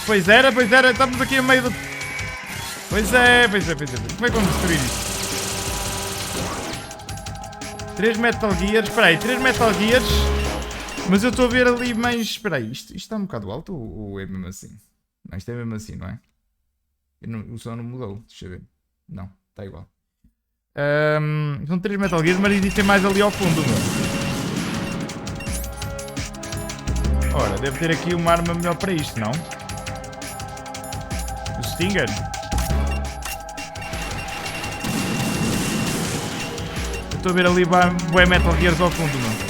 Pois era, estamos aqui a meio do... Pois é. Como é que vamos destruir isto? 3 Metal Gears, espera aí, 3 Metal Gears. Mas eu estou a ver ali mais... Espera aí, isto está um bocado alto ou é mesmo assim? Não, isto é mesmo assim, não é? O som não mudou, deixa eu ver. Não, está igual. São 3 Metal Gears, mas existem mais ali ao fundo, meu. Ora, deve ter aqui uma arma melhor para isto, não? O Stinger? Eu estou a ver ali bué Metal Gears ao fundo, meu.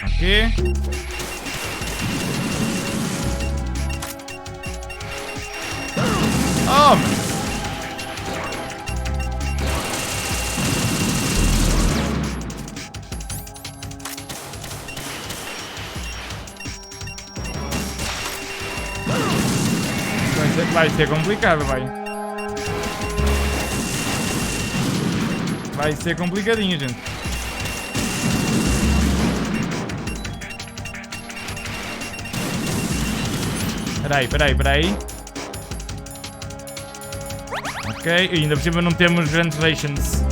Ok. Oh, mano. Vai ser complicado, vai. Vai ser complicadinho, gente. Peraí. Ok, e ainda por cima não temos grandes rations.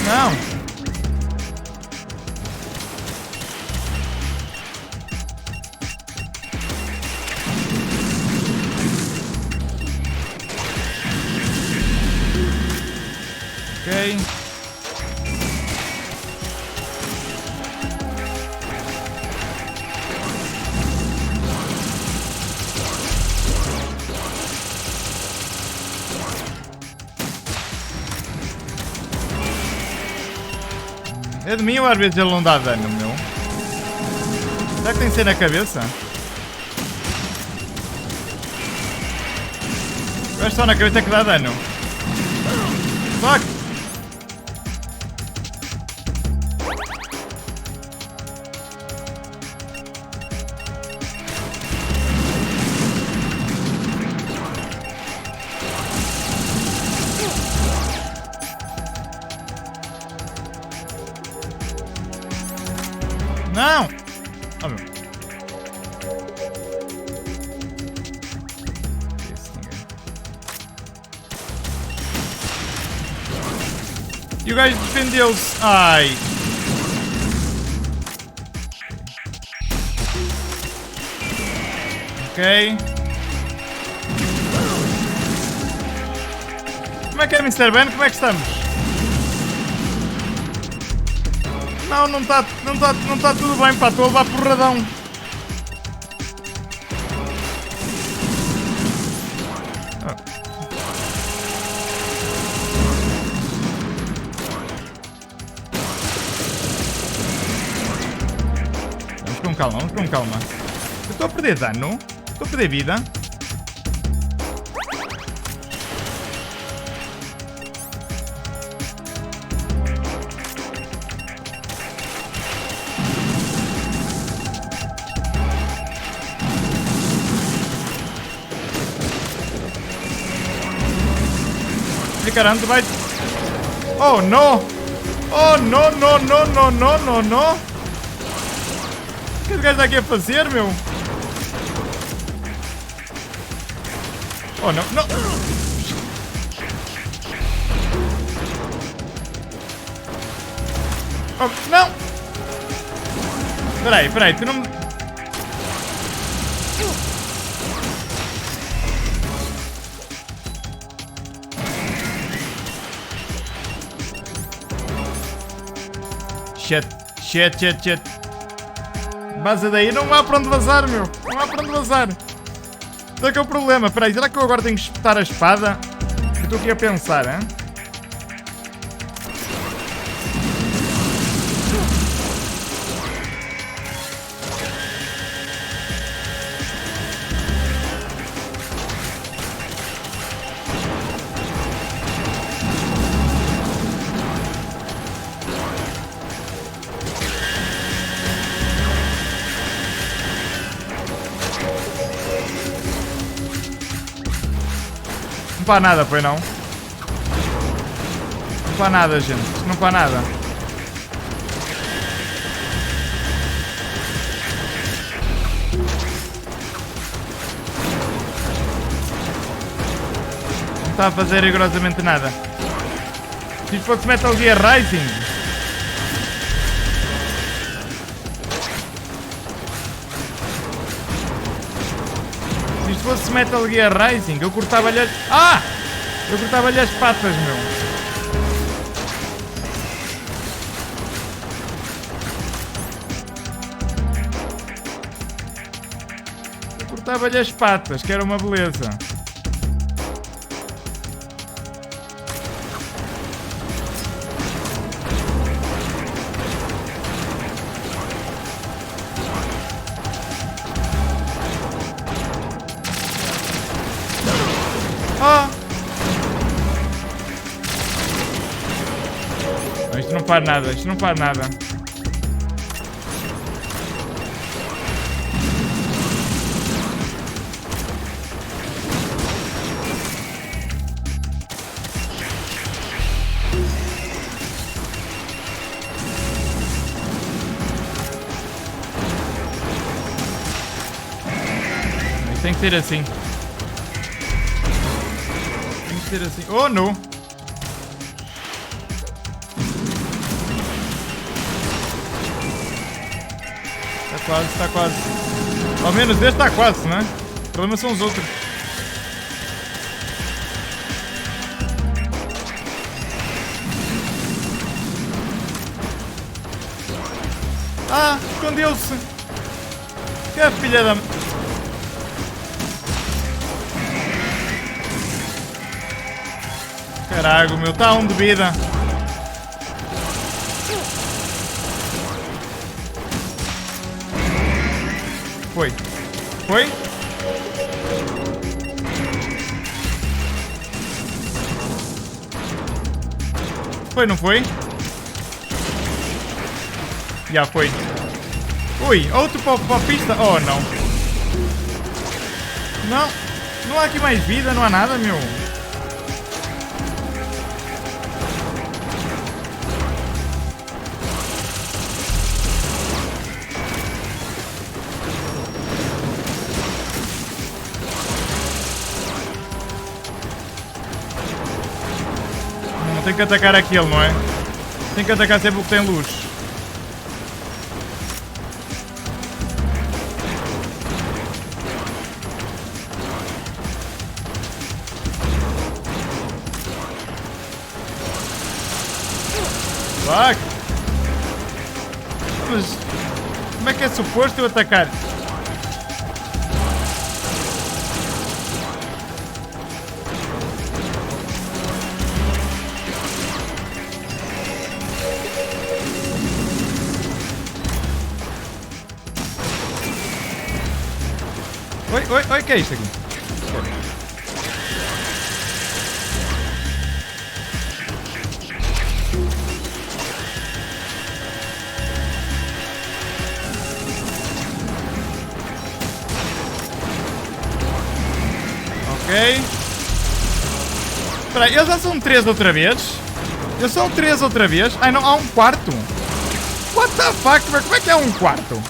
Não! Ok. É de mim ou às vezes ele não dá dano, meu? Será que tem que ser na cabeça? Eu acho só na cabeça que dá dano. Fuck! Não! Oh, meu. E o gajo defendeu-se. Ai! Ok. Como é que é, Mr. Ben? Como é que estamos? Não está tudo bem, pá, estou a levar porradão. Vamos com calma. Eu estou a perder dano, estou a perder vida. E caramba, vai... Oh, não! Oh, não! O que esse gajo está aqui a fazer, meu? Oh, não! Oh, não! Peraí, tu não... Shit. Vaza daí, não há para onde vazar, meu. Não há para onde vazar. Só que é o problema. Peraí, será que eu agora tenho que espetar a espada? Eu estou aqui a pensar, hein? Não para nada, pois não? Não para nada, gente. Não para nada. Não está a fazer rigorosamente nada. Se fosse Metal Gear Rising. Se isto fosse Metal Gear Rising, eu cortava-lhe as... Ah! Eu cortava-lhe as patas, meu. Eu cortava-lhe as patas, que era uma beleza. Isto não faz nada, isto não faz nada. Isto tem que ser assim. Tem que ser assim. Oh, não! Quase, está quase. Ao menos este está quase, né? O problema são os outros. Ah, escondeu-se. Que filha da... Caraca, meu, está um de vida. Foi. Foi? Foi, não foi? Já foi. Ui, outro para a pista? Oh, não. Não. Não há aqui mais vida, não há nada, meu. Tem que atacar aquele, não é? Tem que atacar sempre o que tem luz. Fuck! Mas como é que é suposto eu atacar? Oi, oi, oi, que é isto aqui? Ok. Espera aí, eles já são 3 outra vez? Eles são 3 outra vez? Ai não, há um quarto. What the fuck? Como é que é um quarto?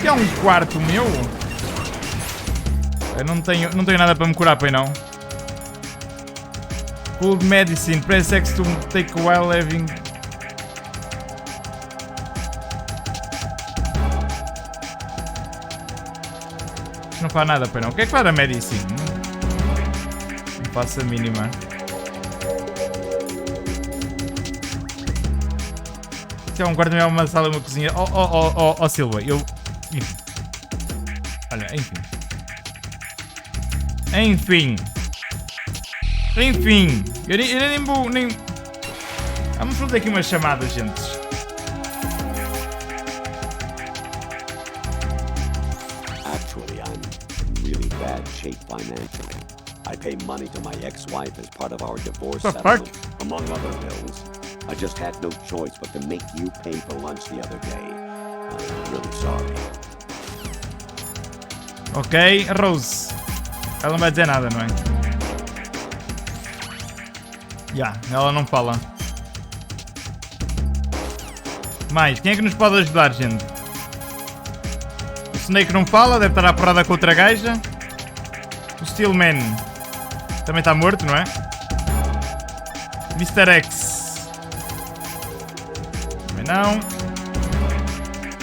Que é um quarto meu? Eu não tenho nada para me curar, pois não? Cold medicine, press X to take a while having... Isto não faz nada, pois não? O que é que faz a medicine? Não faço a mínima. Isto é um quarto, é uma sala, uma cozinha. Oh, Silva, eu... Enfim. Olha, enfim. Enfim. Eu nem vou... Vamos fazer aqui umas chamadas, gente. Actually, I'm in really bad shape financially. I pay money to my ex-wife as part of our divorce settlement, among other bills. I just had no choice but to make you pay for lunch the other day. I'm really sorry. Ok, Rose. Ela não vai dizer nada, não é? Ela não fala. Mais, quem é que nos pode ajudar, gente? O Snake não fala, deve estar à porrada com outra gaja. O Steelman também está morto, não é? Mr. X também não.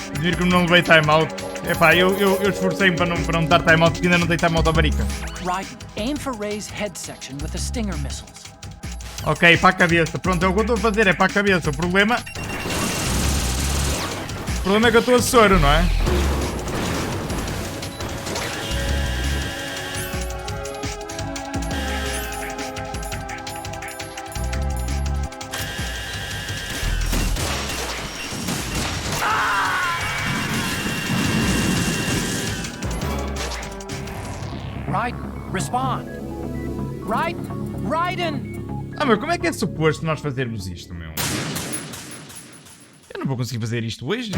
Admiro que não levei timeout. Epá, eu esforcei-me para não dar timeout porque ainda não dei timeout à barica. Right, aim for Ray's head section with the Stinger missiles. Ok, para a cabeça. Pronto, é o que eu estou a fazer, é para a cabeça. O problema é que eu estou a soro, não é? Right, respond. Right, Raiden. Mas como é que é suposto nós fazermos isto, meu? Eu não vou conseguir fazer isto hoje.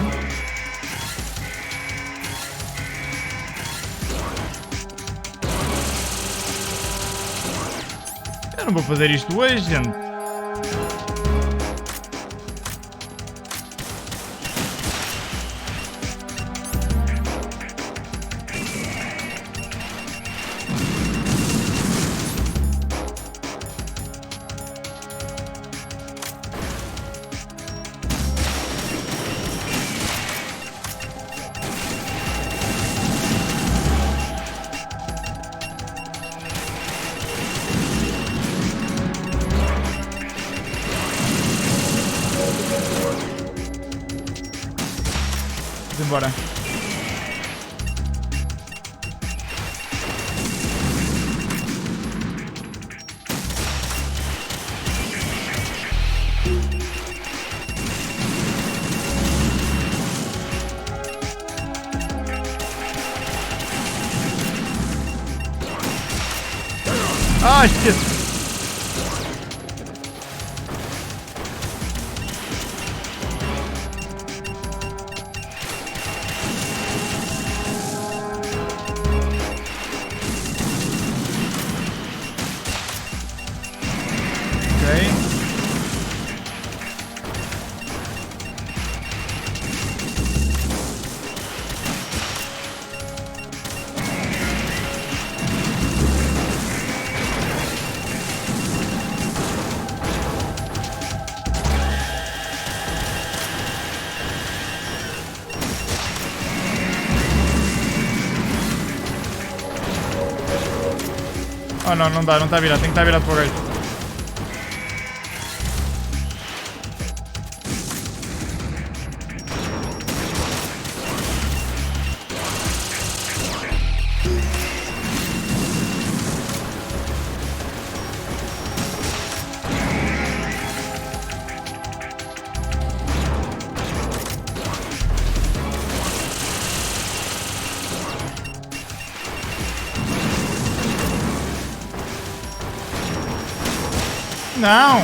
Eu não vou fazer isto hoje, gente. Vamos embora. Esqueci. Oh não, não dá, não está virado, tem que estar virado para o gajo. Não!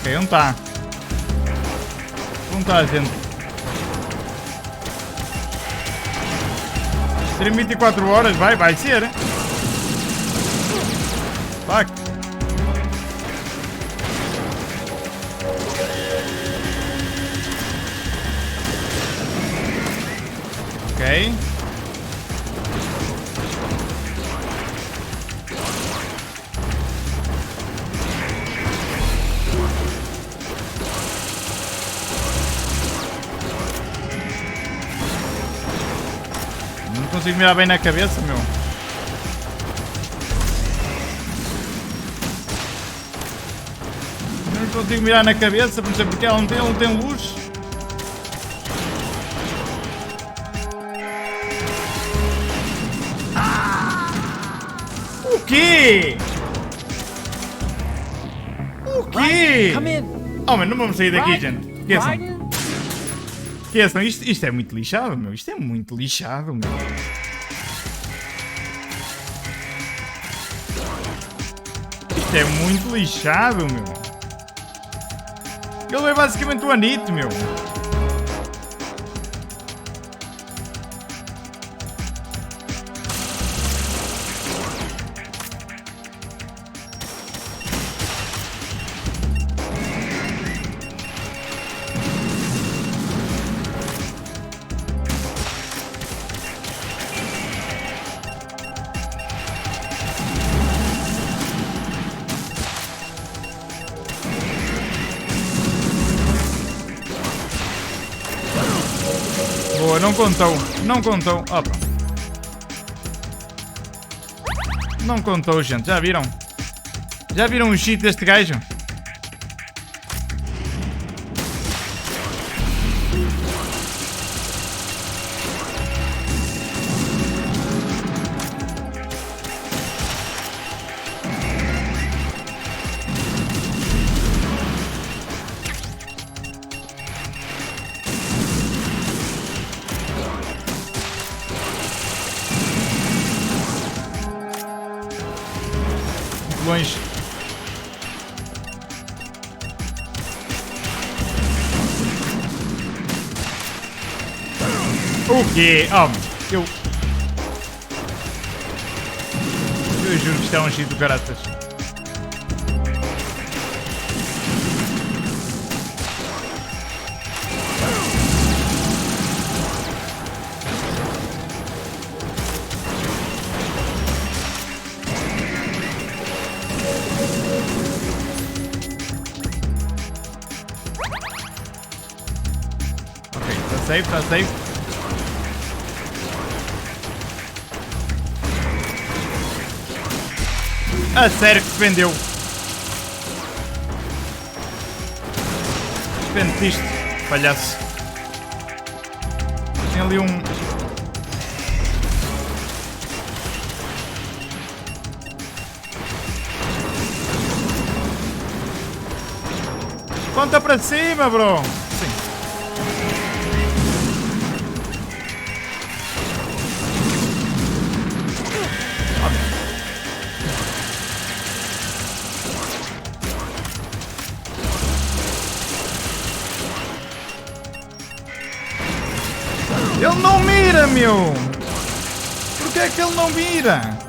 Ok, não tá. Não tá, gente. Stream 24 horas, vai ser. Fuck. Ok. Não consigo mirar bem na cabeça, meu. Não consigo mirar na cabeça, não sei porque ela não tem luz. O quê? O quê? Come in. Oh, mano, não vamos sair daqui, Right? gente. Esqueçam. Riding? Esqueçam. Isto é muito lixado, meu. Isto é muito lixado, meu. Isto é muito lixado, meu. Ele é basicamente o Anito, meu. Boa, não contou. Não contou. Opa. Não contou, gente. Já viram? Já viram o cheat deste gajo? Longe. O quê? Oh, eu juro que isto é um cheat do caraças. Safe, tá safe. A sério que defendeu. Defende isto, palhaço. Tem ali um... Conta para cima, bro. Sim. Ele não mira, meu! Por que é que ele não mira?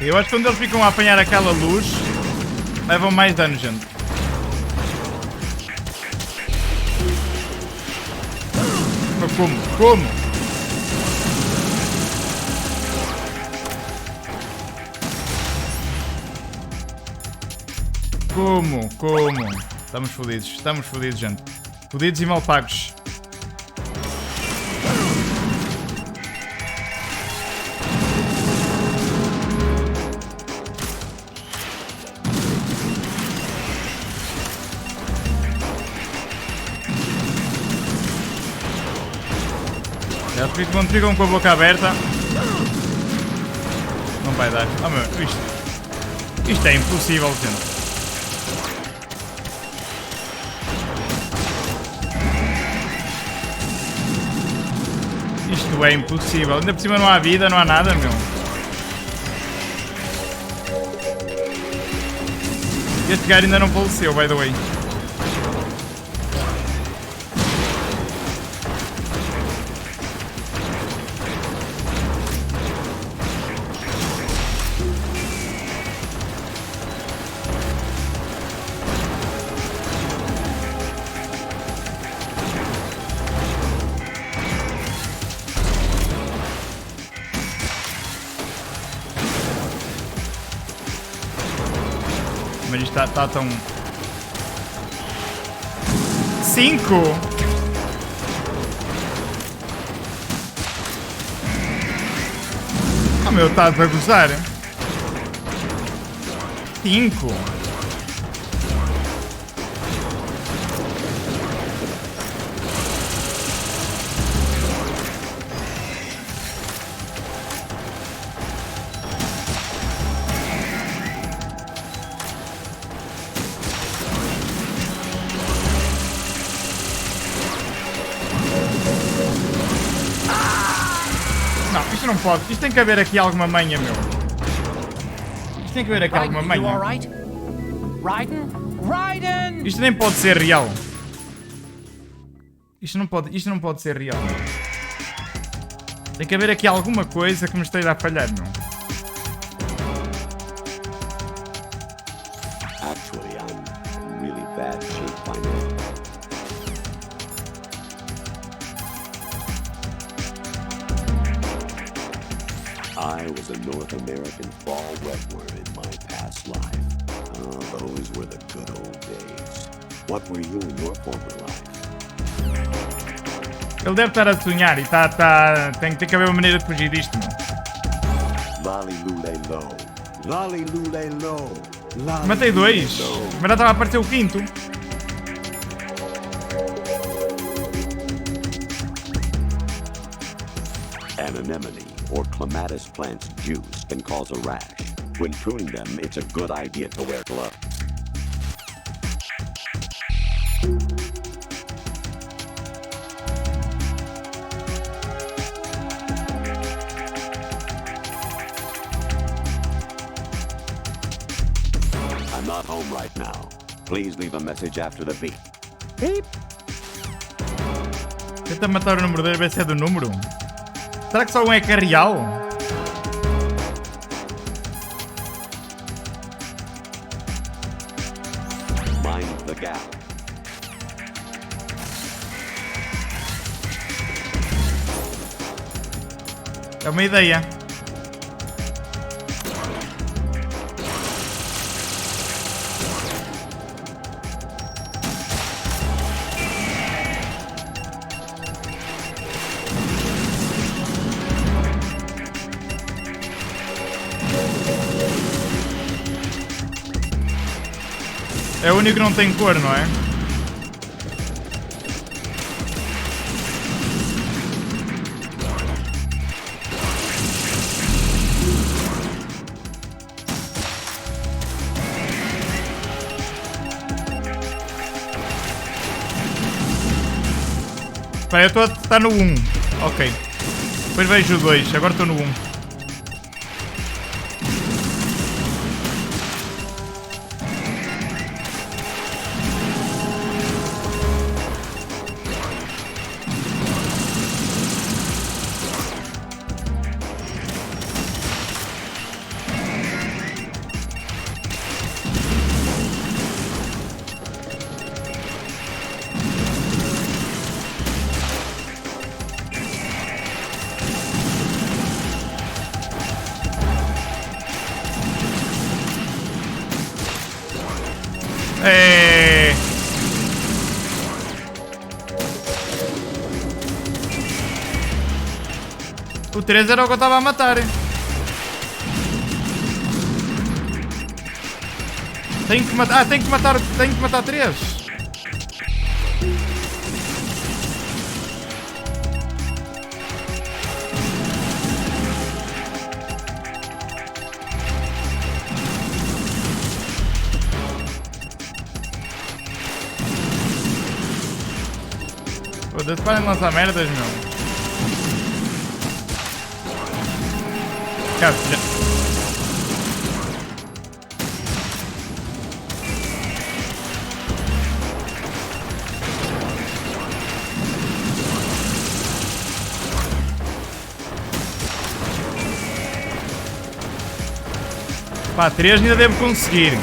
Eu acho que quando eles ficam a apanhar aquela luz, levam mais dano, gente. Mas como? Como? Como? Como? Estamos fodidos, gente. Fodidos e mal pagos. Quando ficam com a boca aberta. Não vai dar. Oh meu, isto é impossível, gente. Isto é impossível. Ainda por cima não há vida, não há nada, meu. Este gajo ainda não faleceu, by the way. Mas isto está tão... 5! Oh meu, está a gozar. 5! Não, isto não pode. Isto tem que haver aqui alguma manha, meu. Isto tem que haver aqui alguma manha. Isto nem pode ser real. Isto não pode ser real. Tem que haver aqui alguma coisa que me esteja a falhar, meu. Actually, I'm in really bad shape financially. I was a North American fall wetworm in my past life. Oh, those were the good old days. What were you in your former life? Ele deve estar a sonhar e tem que haver uma maneira de fugir disto, meu. Lolly-loo-lay-low. Lolly-loo-lay-low. Matei 2, mas já estava a aparecer o 5º. An anemone or clematis plant's juice can cause a rash. When pruning them, it's a good idea to wear gloves. I'm not home right now. Please leave a message after the beep. Beep. Tenta matar o número 2, ver se é do número. Será que só um é que é real? Mind the gap. É uma ideia. É o único que não tem cor, não é? Espera, eu estou a estar no 1. Ok. Depois vejo o 2. Agora estou no 1. É... O 3 era o que eu estava a matar. Tenho que matar. Ah, tenho que matar 3. Foda-se, parem de lançar merdas, meu. Cara, já... Pá, 3 ainda devo conseguir.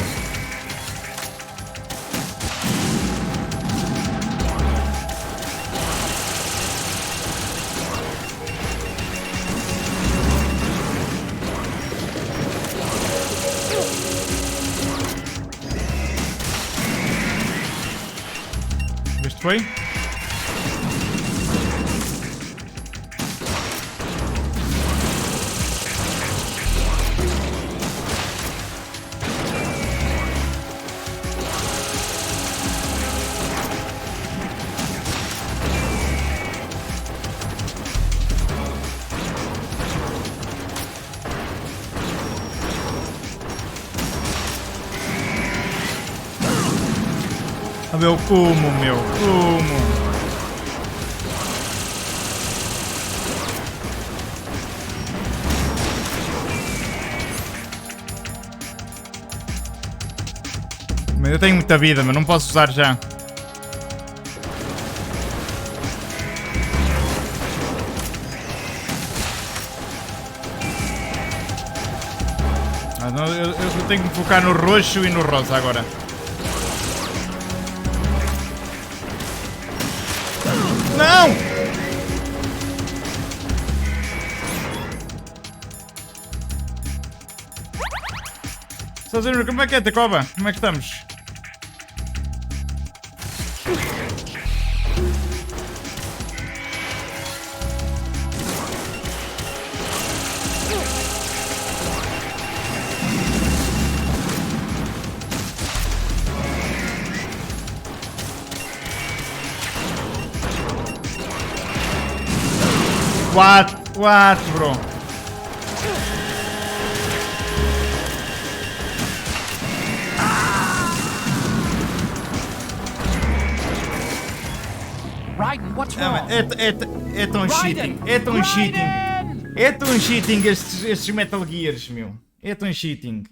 Este foi? Meu como, meu como. Mas eu tenho muita vida, mas não posso usar já. Eu tenho que me focar no roxo e no rosa agora. Não! Sozinho, como é que é, Tacoba? Como é que estamos? What, bro? Raiden, what's wrong? É tão cheating. É tão cheating. É tão cheating estes Metal Gears, meu. É tão cheating.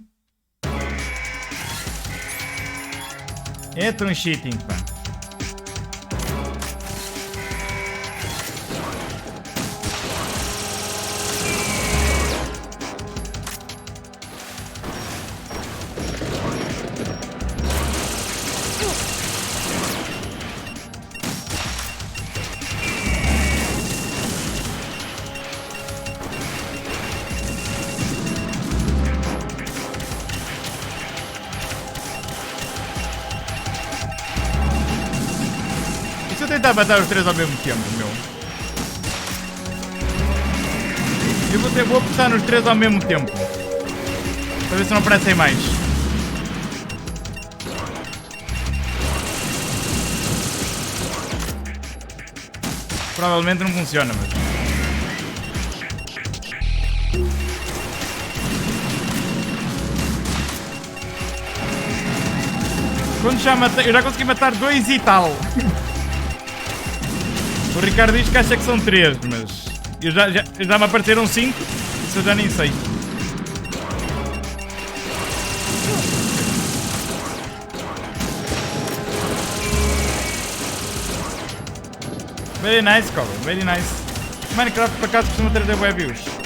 É tão cheating, pá. Se eu tentar matar os 3 ao mesmo tempo, meu. Eu vou apostar nos 3 ao mesmo tempo. Para ver se não aparecem mais. Provavelmente não funciona, mas... Quando já matei... Eu já consegui matar 2 e tal. O Ricardo diz que acha que são 3, mas... Já me apareceram 5, isso eu já nem sei. Very nice, Cobra, very nice. Minecraft por acaso costuma trazer web views.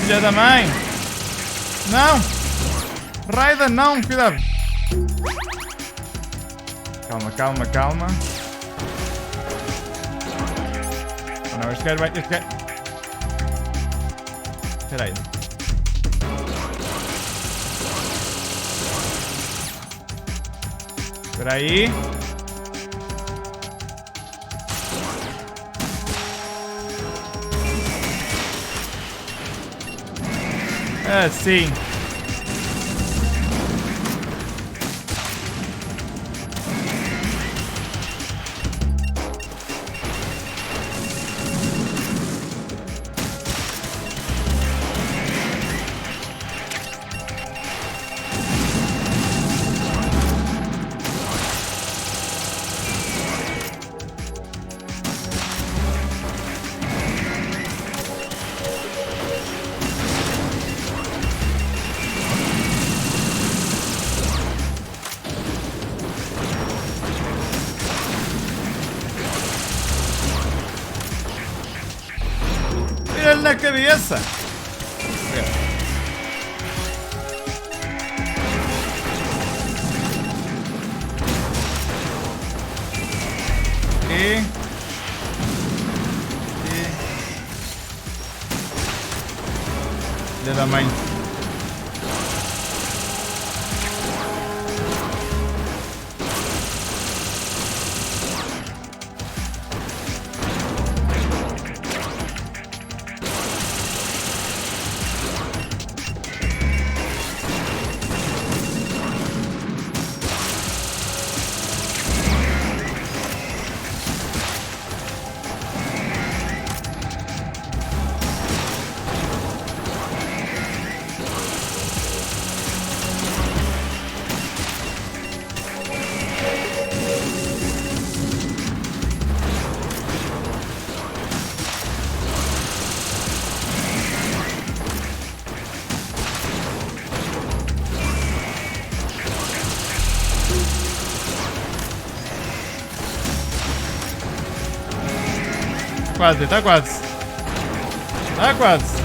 Filha da mãe! Não! Raiden, não! Cuidado! Calma, calma, calma. Oh, não, este cara vai... Este cara... Espera aí. Espera aí. Assim. Tira-lhe na cabeça. Filha da mãe. Quase, tá quase. Tá quase.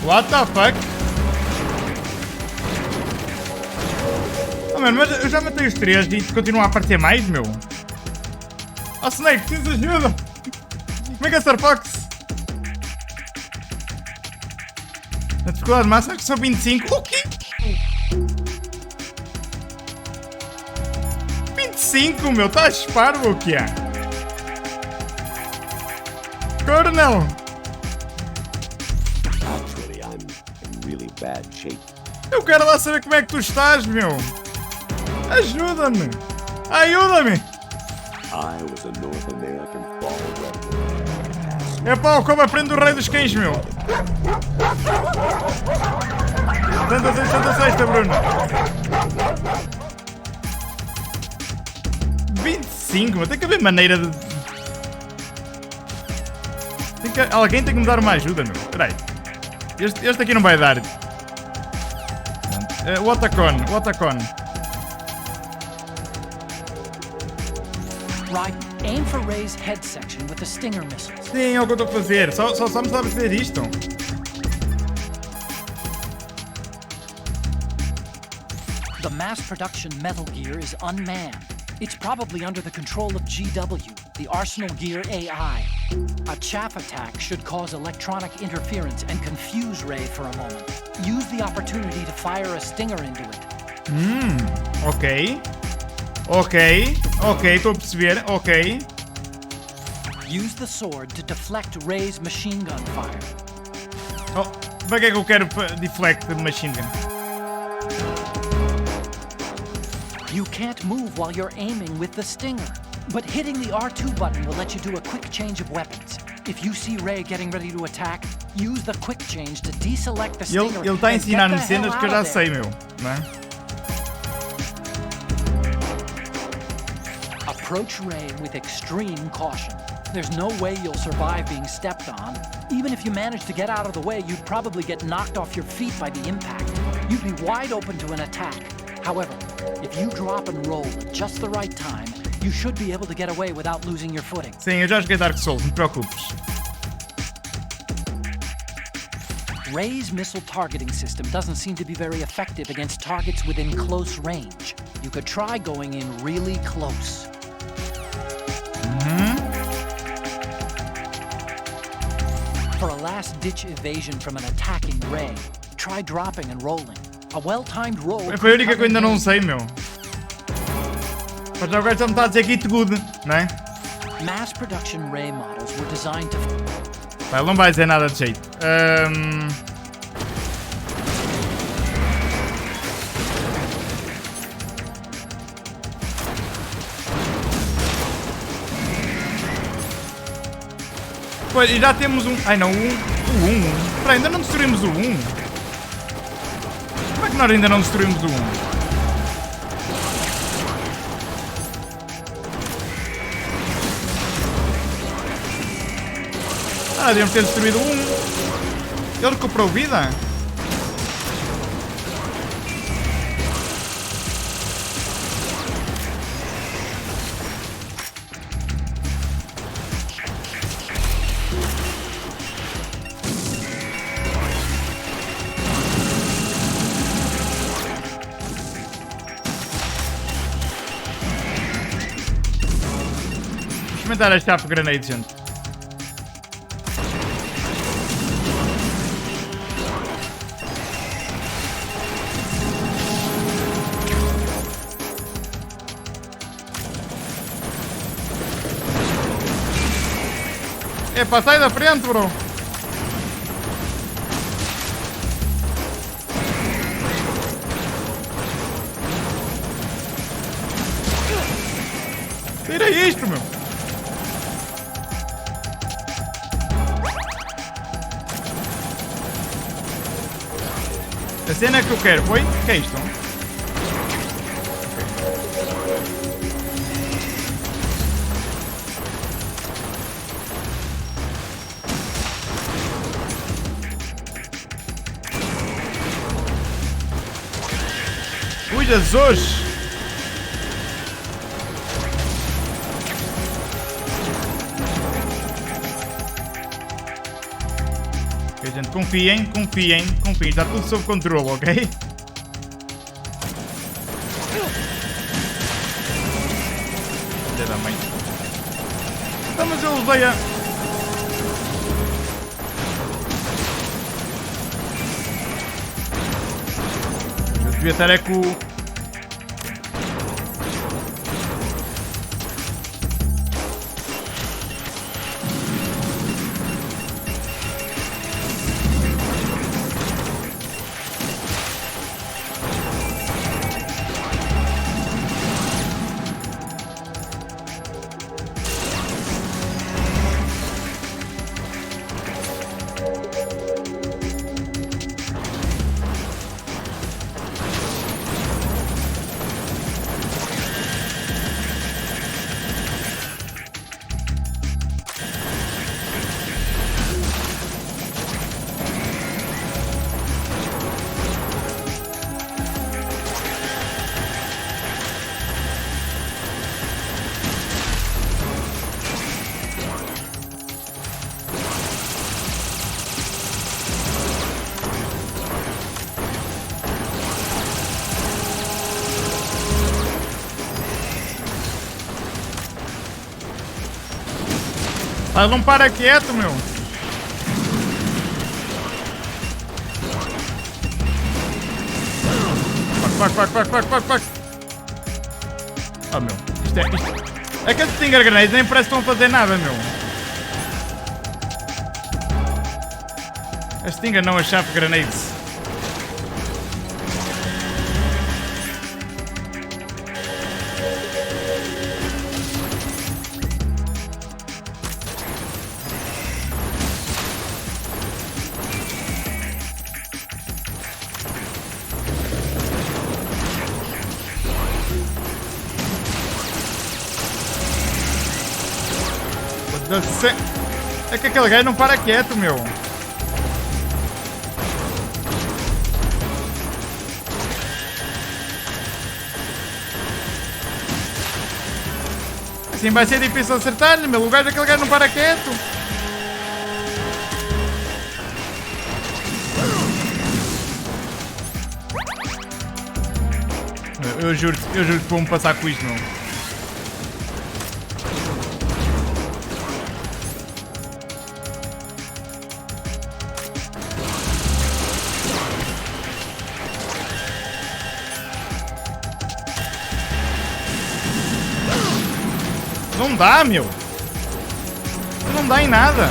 What the fuck? Oh, mano, mas eu já matei os 3 e continua a aparecer mais, meu. Oh, Snake, preciso de ajuda. Como é que é Star Fox? A dificuldade máxima acho que são 25. O quê? 25, meu. Tá a esparvo o que é? Coronel. Bad shape. Eu quero lá saber como é que tu estás, meu. Ajuda-me. Ajuda-me. I was a North American fall redwood. É pá, como aprende o rei dos cães, meu. Santa sexta, Bruno. 25, mas tem que haver maneira de... Alguém tem que me dar uma ajuda, meu. Espera aí. Este aqui não vai dar. Watacon. Right, aim for Ray's head section with the Stinger missiles. Sim, é o que eu estou a fazer. Só me sabe fazer isto. The mass production Metal Gear is unmanned. It's probably under the control of GW, the Arsenal Gear AI. A chaff attack should cause electronic interference and confuse Ray for a moment. Use the opportunity to fire a stinger into it. Ok, estou a perceber, ok. Use the sword to deflect Ray's machine gun fire. Oh, para que é que eu quero deflect machine gun? You can't move while you're aiming with the stinger, but hitting the R2 button will let you do a quick change of weapons. If you see Ray getting ready to attack, use the quick change to deselect the stinger. Ele está a ensinar-me cenas que eu já sei, meu, não é? Approach Ray with extreme caution. There's no way you'll survive being stepped on. Even if you manage to get out of the way, you'd probably get knocked off your feet by the impact. You'd be wide open to an attack. However, If you drop and roll at just the right time, you should be able to get away without losing your footing. Sim, eu já joguei Dark Souls, não te preocupes. Ray's missile targeting system doesn't seem to be very effective against targets within close range. You could try going in really close. For a last-ditch evasion from an attacking Ray, try dropping and rolling. A well-timed roll... Foi a única que eu ainda não sei, meu. Mas já o gajo já me está a dizer Git Good, não é? Mass production Ray models were designed to... Pá, ele não vai dizer nada de jeito. Pois, e já temos um... Ai não, o 1. Espera, ainda não destruímos o 1. Como é que nós ainda não destruímos o 1? Ah, devíamos ter destruído o 1. Ele recuperou vida? Experimentar a chave grenade, gente. Epa, sai da frente, bro. Tira isto, meu. A cena que eu quero foi... O que é isto? Ui, Jesus! Ok, gente, confiem. Está tudo sob controle, ok? Filha da mãe. Ah, mas eu usei a... Eu devia estar é com o... Mas não para quieto, meu. Fuck. Oh, meu. Isto é que as Stinger Grenades nem parece que estão a fazer nada, meu. As Stinger não, as Chaff Grenades. É que aquele gajo não para quieto, meu. Assim vai ser difícil acertar-lhe, meu. O gajo, aquele gajo não para quieto. Eu juro que vou-me passar com isto, não. Não dá, meu. Não dá em nada.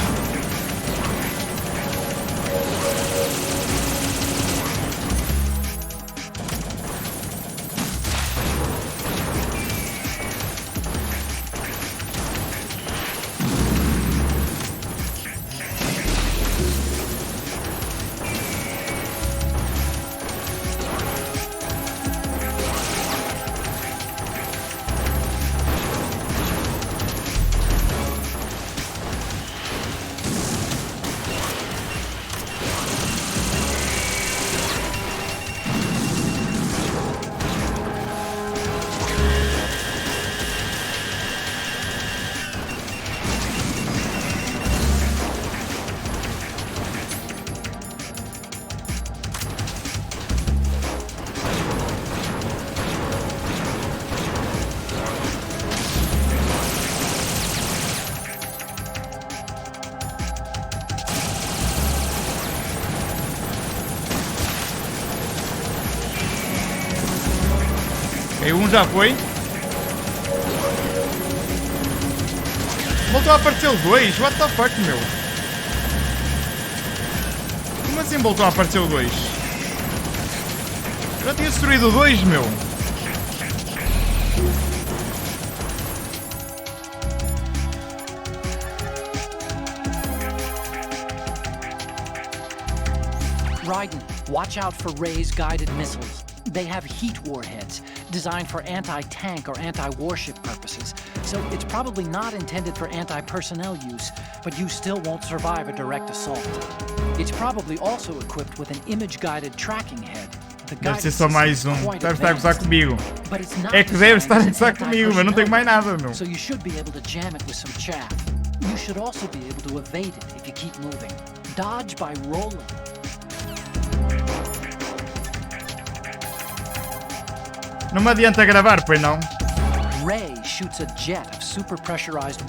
Um já foi. Voltou a aparecer o 2. What the fuck, meu? Como assim voltou a aparecer o 2? Já tinha destruído o 2, meu. Raiden, watch out for Ray's guided missiles. They have heat warheads, designed for anti-tank or anti-warship purposes, so it's probably not intended for anti-personnel use, but you still won't survive a direct assault. It's probably also equipped with an image-guided tracking head. Deve ser só mais um. Deve estar a gozar comigo. É que deve estar a gozar comigo, mas não tenho mais nada, meu. So you should be able to jam it with some chaff. You should also be able to evade it if you keep moving. Dodge by rolling. Não me adianta gravar, pois não? Ray shoots a jet of super pressurized.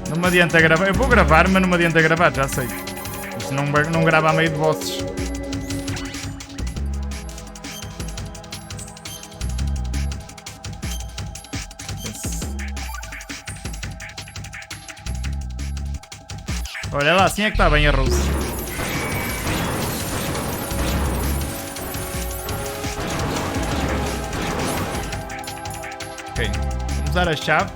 Não me adianta gravar. Eu vou gravar, mas não me adianta gravar, já sei. Isto não grava a meio de vozes. Olha lá, assim é que está bem a Rose. Ok, vamos usar a chave.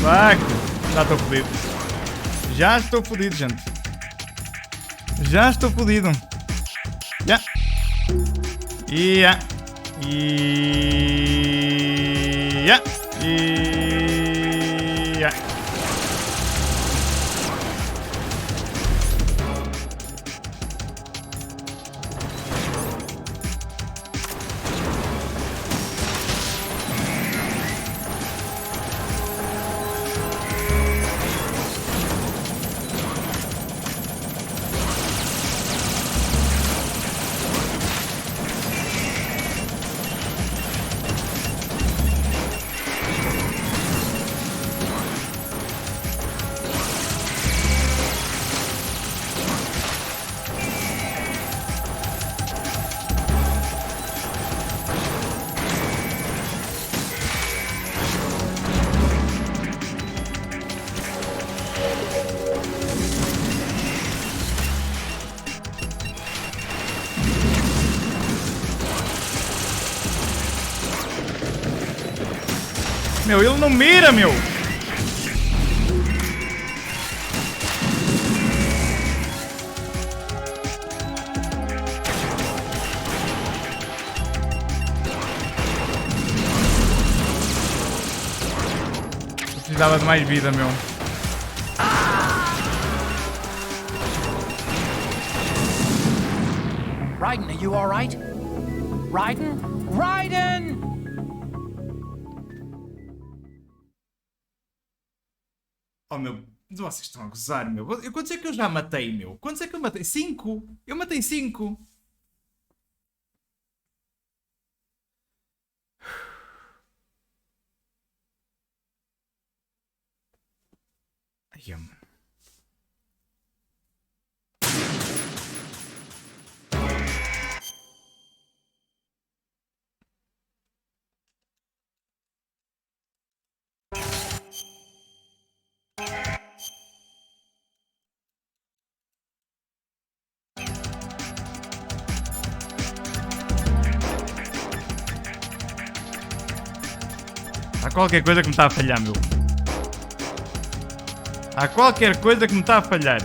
Fuck. Já estou fodido. Já estou fodido, gente. Já estou fodido. Já. Meu, ele não mira, meu. Eu precisava de mais vida, meu. Raiden, are you alright? Raiden? Raiden! Oh, meu, vocês estão a gozar, meu. Quantos é que eu já matei, meu? Quantos é que eu matei? 5? Eu matei 5. Ai, mano. Há qualquer coisa que me está a falhar, meu. Há qualquer coisa que me está a falhar.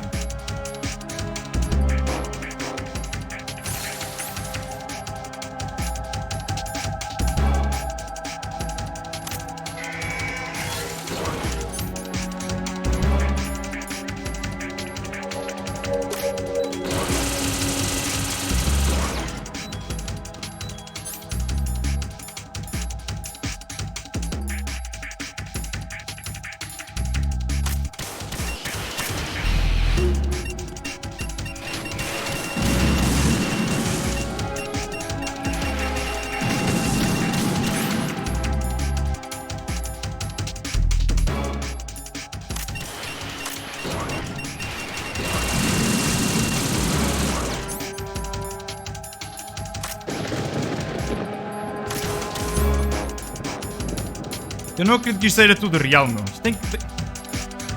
Eu não acredito que isto seja tudo real, meu. Isto tem que...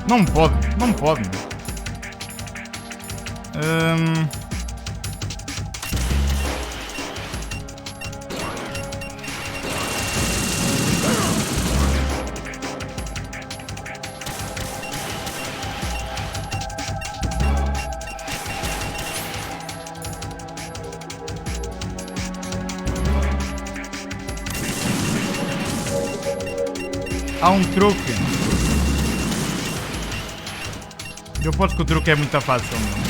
Não pode, não pode, meu. Há um truque. Eu posso que o truque é muito fácil, meu.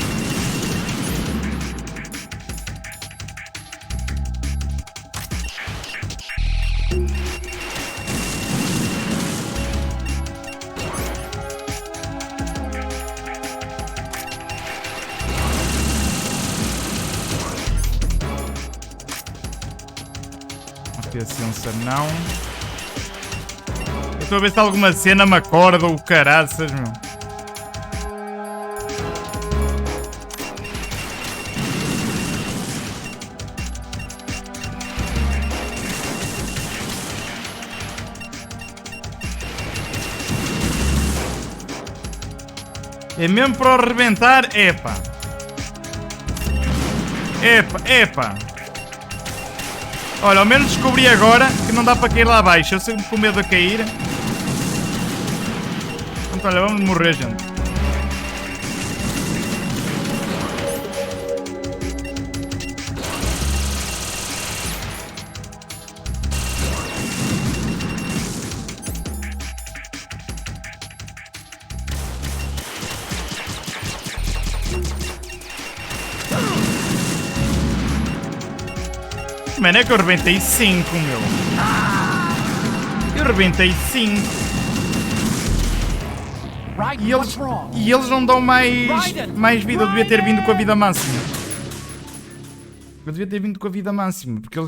Aqui a ciência não. Estou a ver se alguma cena me acorda ou caraças, meu. É mesmo para o arrebentar? Epa. Epa. Olha, ao menos descobri agora que não dá para cair lá abaixo. Eu sempre com medo de cair. Então, olha, vamos morrer, gente. Mano, é que eu rebentei 5, meu. Eu rebentei 5. E eles não dão mais vida. Eu devia ter vindo com a vida máxima. Eu devia ter vindo com a vida máxima. Porque eu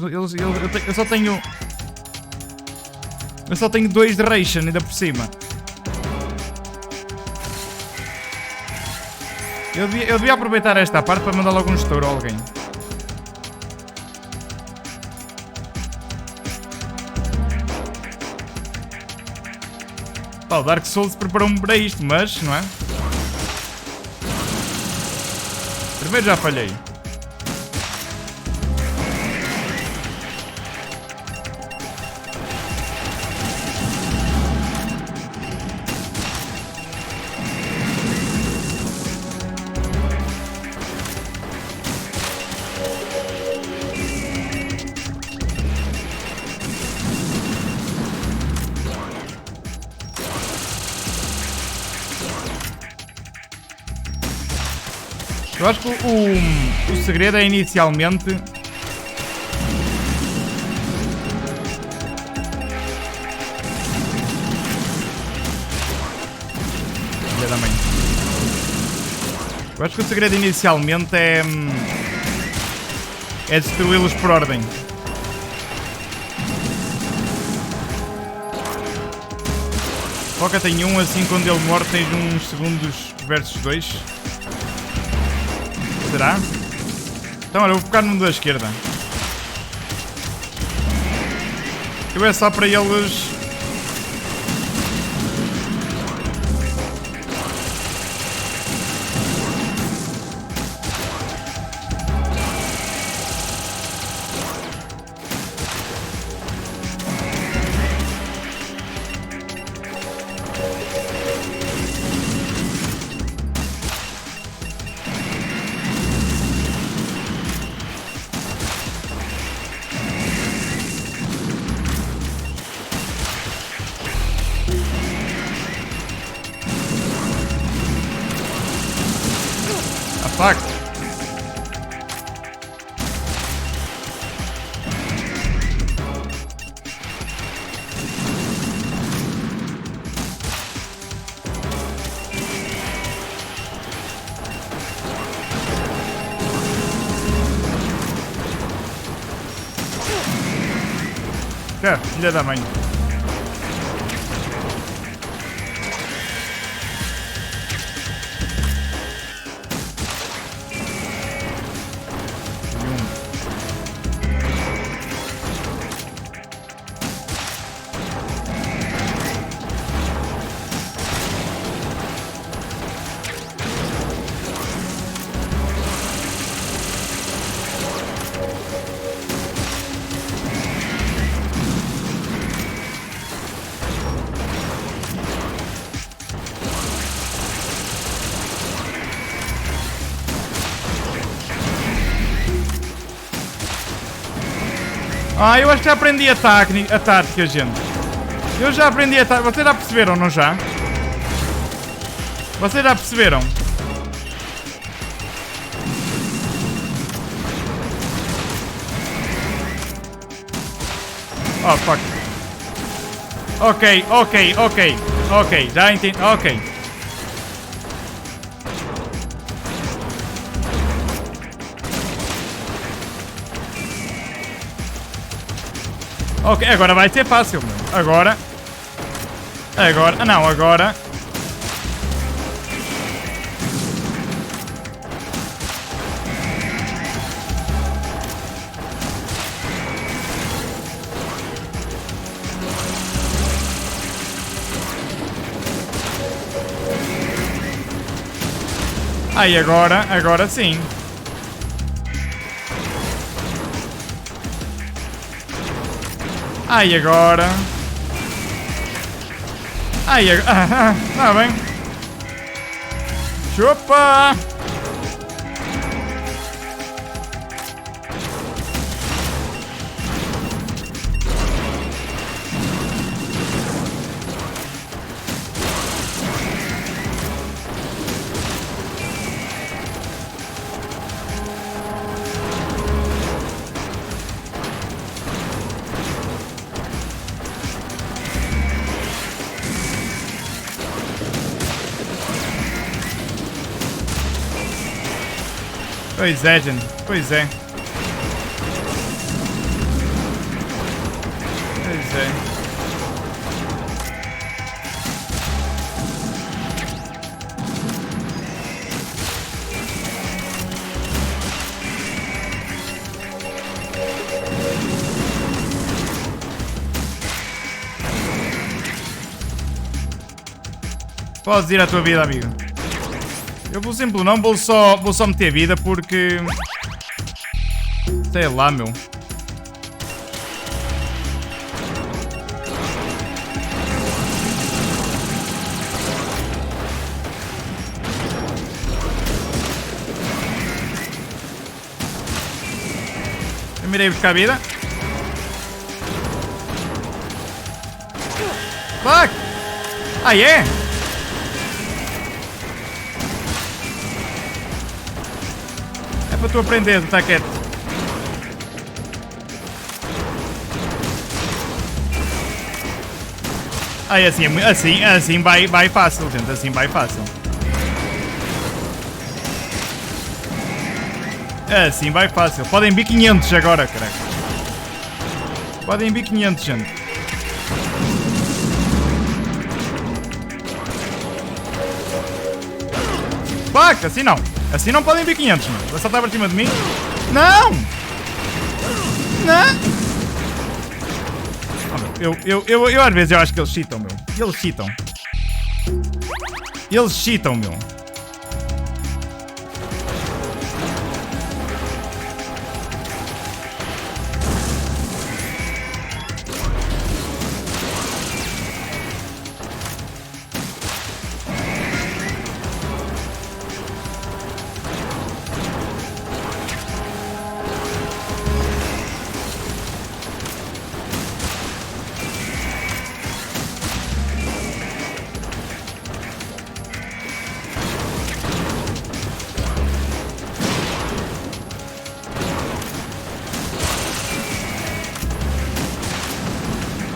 só tenho... Eu só tenho 2 de ration ainda por cima. Eu devia aproveitar esta parte para mandar logo um estouro a alguém. Pá, o Dark Souls preparou-me para isto, mas, não é? Primeiro já falhei. Eu acho que o segredo é inicialmente... Filha da mãe. Eu acho que o segredo inicialmente é destruí-los por ordem. Foca-te em um, assim quando ele morre tens uns segundos versus 2. Será? Então olha, eu vou focar no da esquerda. Eu é só para eles... Fuck. É, filha da mãe. Ah, eu acho que já aprendi a tática, gente. Eu já aprendi a tática. Vocês já perceberam, não já? Vocês já perceberam? Oh, fuck. Ok. Já entendi. Ok. Ok, agora vai ser fácil, meu. Agora. Não, agora. Aí, agora sim. Aí agora. Aí agora. Tá bem. Chupa! Pois é, gente. Pois é. Podes ir à tua vida, amigo. Eu vou simples não, vou só meter vida porque... Sei lá, meu. Eu mirei buscar vida. Fuck! Ah, é? É para tu aprender, está quieto. Ai, assim vai fácil, gente. Assim vai fácil. Assim vai fácil. Podem vir 500 agora, caraca. Podem vir 500, gente. Fuck, assim não. Assim não podem vir 500, mano. Vai saltar para cima de mim. Não! Não! Eu às vezes eu acho que eles cheatam, meu. Eles cheatam. Eles cheatam, meu.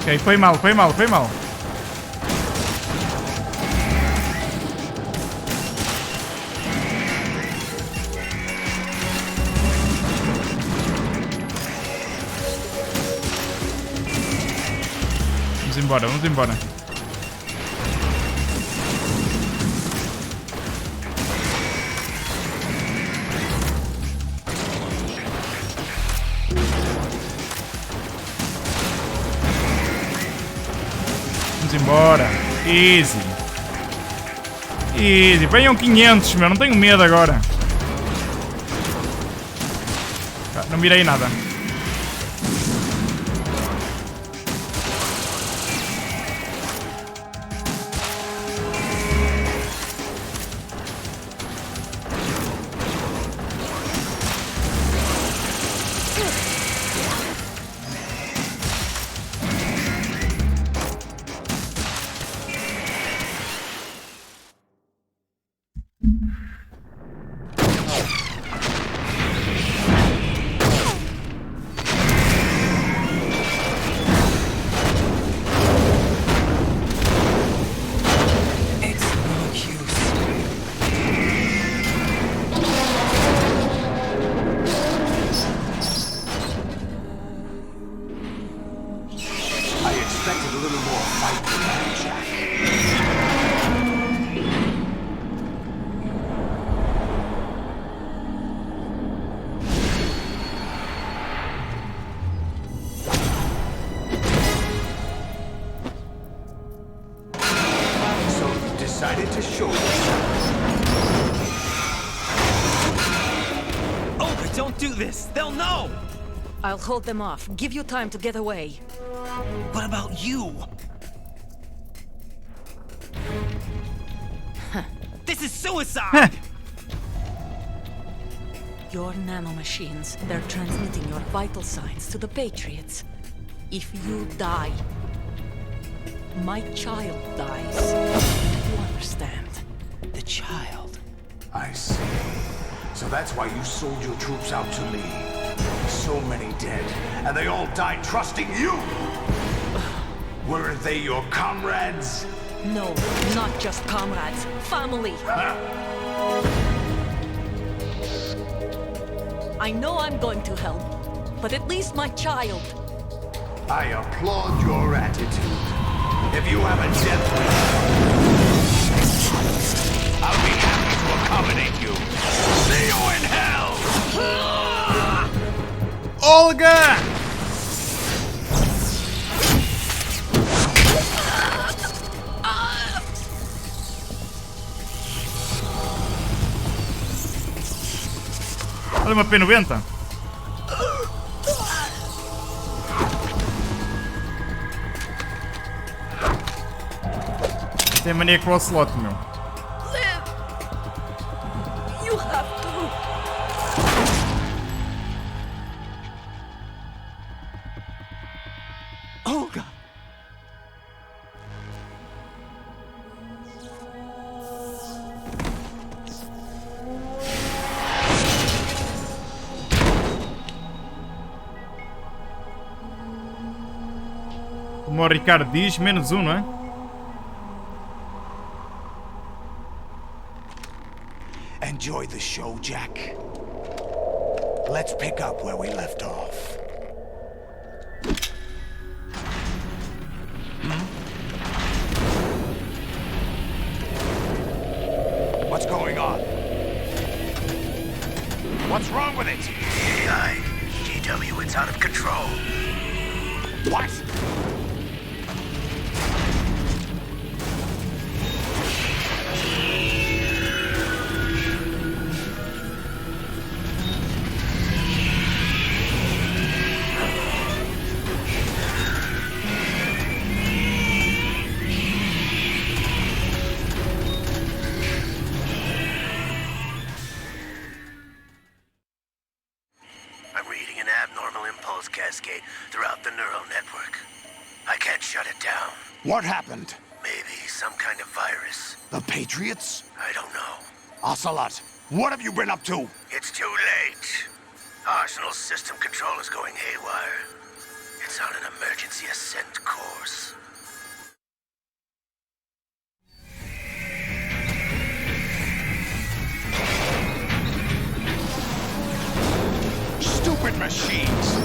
Ok, foi mal. Vamos embora. Embora. Easy. Venham 500, meu. Não tenho medo agora. Não mirei nada. Decided to show yourself. Oh, but don't do this. They'll know. I'll hold them off. Give you time to get away. What about you? This is suicide. Your nanomachines, they're transmitting your vital signs to the Patriots. If you die, my child dies. You understand? The child. I see. So that's why you sold your troops out to me. So many dead, and they all died trusting you! Weren't they your comrades? No, not just comrades. Family. I know I'm going to hell, but at least my child. I applaud your attitude. If you have a death wish, I'll be happy to accommodate you. See you in hell! Olga! Olha uma P90. Tem mania com o slot, meu. Live! You have to. Olga. Como o Ricardo diz, menos um, não é? Enjoy the show, Jack. Let's pick up where we left off. What's going on? What's wrong with it? AI, GW, it's out of control. What? I'm reading an abnormal impulse cascade throughout the neural network. I can't shut it down. What happened? Maybe some kind of virus. The Patriots? I don't know. Ocelot, what have you been up to? It's too late. Arsenal's system control is going haywire. It's on an emergency ascent course. Stupid machines!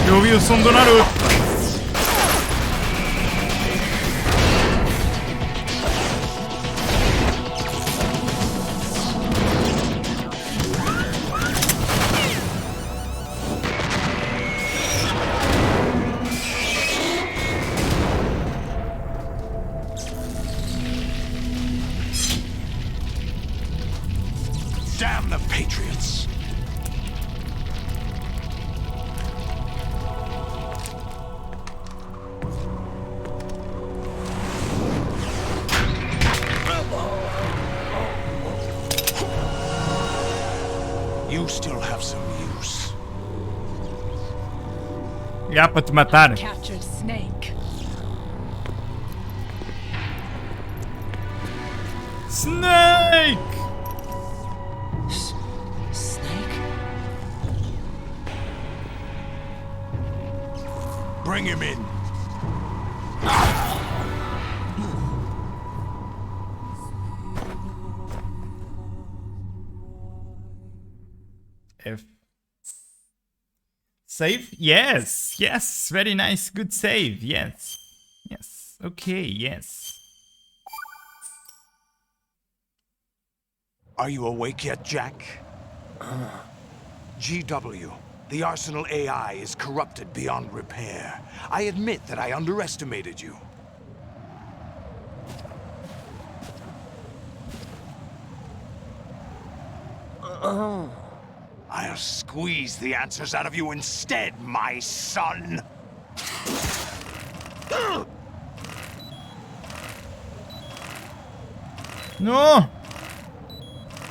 Eu ouvi o som do Naruto. Damn the Patriots! You still have some use. Já para te matar. Captured Snake. Snake! Snake? Bring him in. F. Save? Yes, yes, very nice, good save, yes. Yes, okay, yes. Are you awake yet, Jack? GW, the Arsenal AI is corrupted beyond repair. I admit that I underestimated you. I'll squeeze the answers out of you instead, my son! No!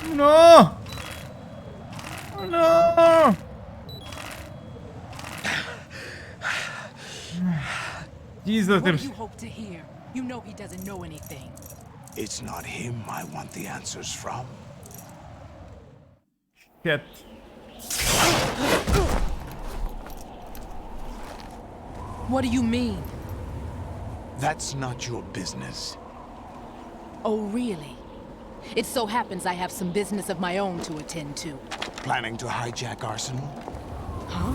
No! No! Jesus, What do temos... you hope to hear? You know he doesn't know anything. It's not him I want the answers from. Shit. What do you mean? That's not your business. Oh, really? It so happens I have some business of my own to attend to. Planning to hijack Arsenal? Huh?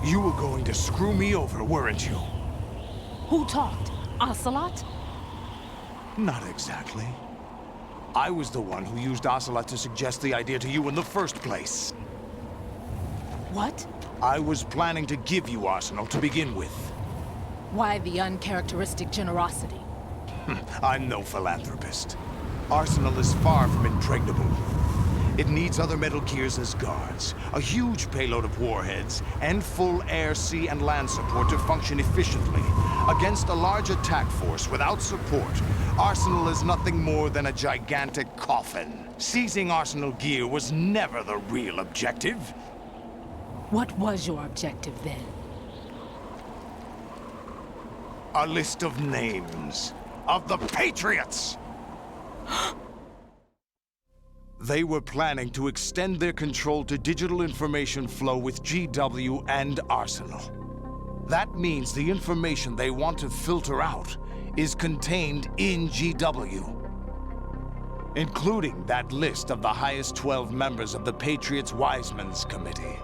You were going to screw me over, weren't you? Who talked? Ocelot? Not exactly. I was the one who used Ocelot to suggest the idea to you in the first place. What? I was planning to give you Arsenal to begin with. Why the uncharacteristic generosity? I'm no philanthropist. Arsenal is far from impregnable. It needs other Metal Gears as guards, a huge payload of warheads, and full air, sea, and land support to function efficiently. Against a large attack force without support, Arsenal is nothing more than a gigantic coffin. Seizing Arsenal gear was never the real objective. What was your objective then? A list of names of the Patriots! They were planning to extend their control to digital information flow with GW and Arsenal. That means the information they want to filter out is contained in GW, including that list of the highest 12 members of the Patriots Wiseman's Committee.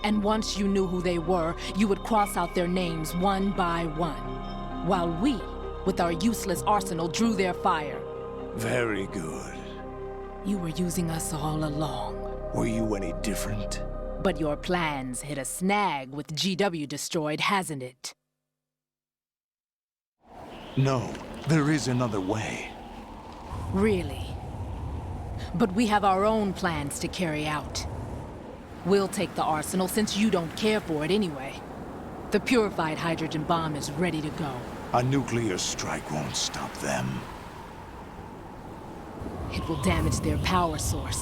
And once you knew who they were, you would cross out their names one by one, while we, with our useless arsenal, drew their fire. Very good. You were using us all along. Were you any different? But your plans hit a snag with GW destroyed, hasn't it? No, there is another way. Really? But we have our own plans to carry out. We'll take the arsenal since you don't care for it anyway. The purified hydrogen bomb is ready to go. A nuclear strike won't stop them. It will damage their power source.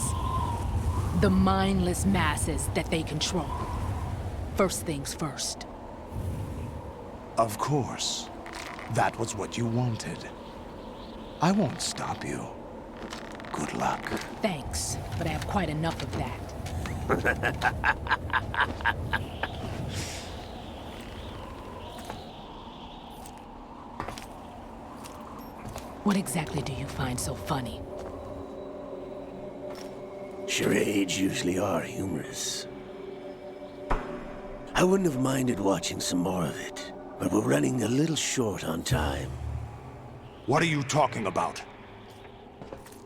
The mindless masses that they control. First things first. Of course. That was what you wanted. I won't stop you. Good luck. Thanks, but I have quite enough of that. What exactly do you find so funny? Charades usually are humorous. I wouldn't have minded watching some more of it, but we're running a little short on time. What are you talking about?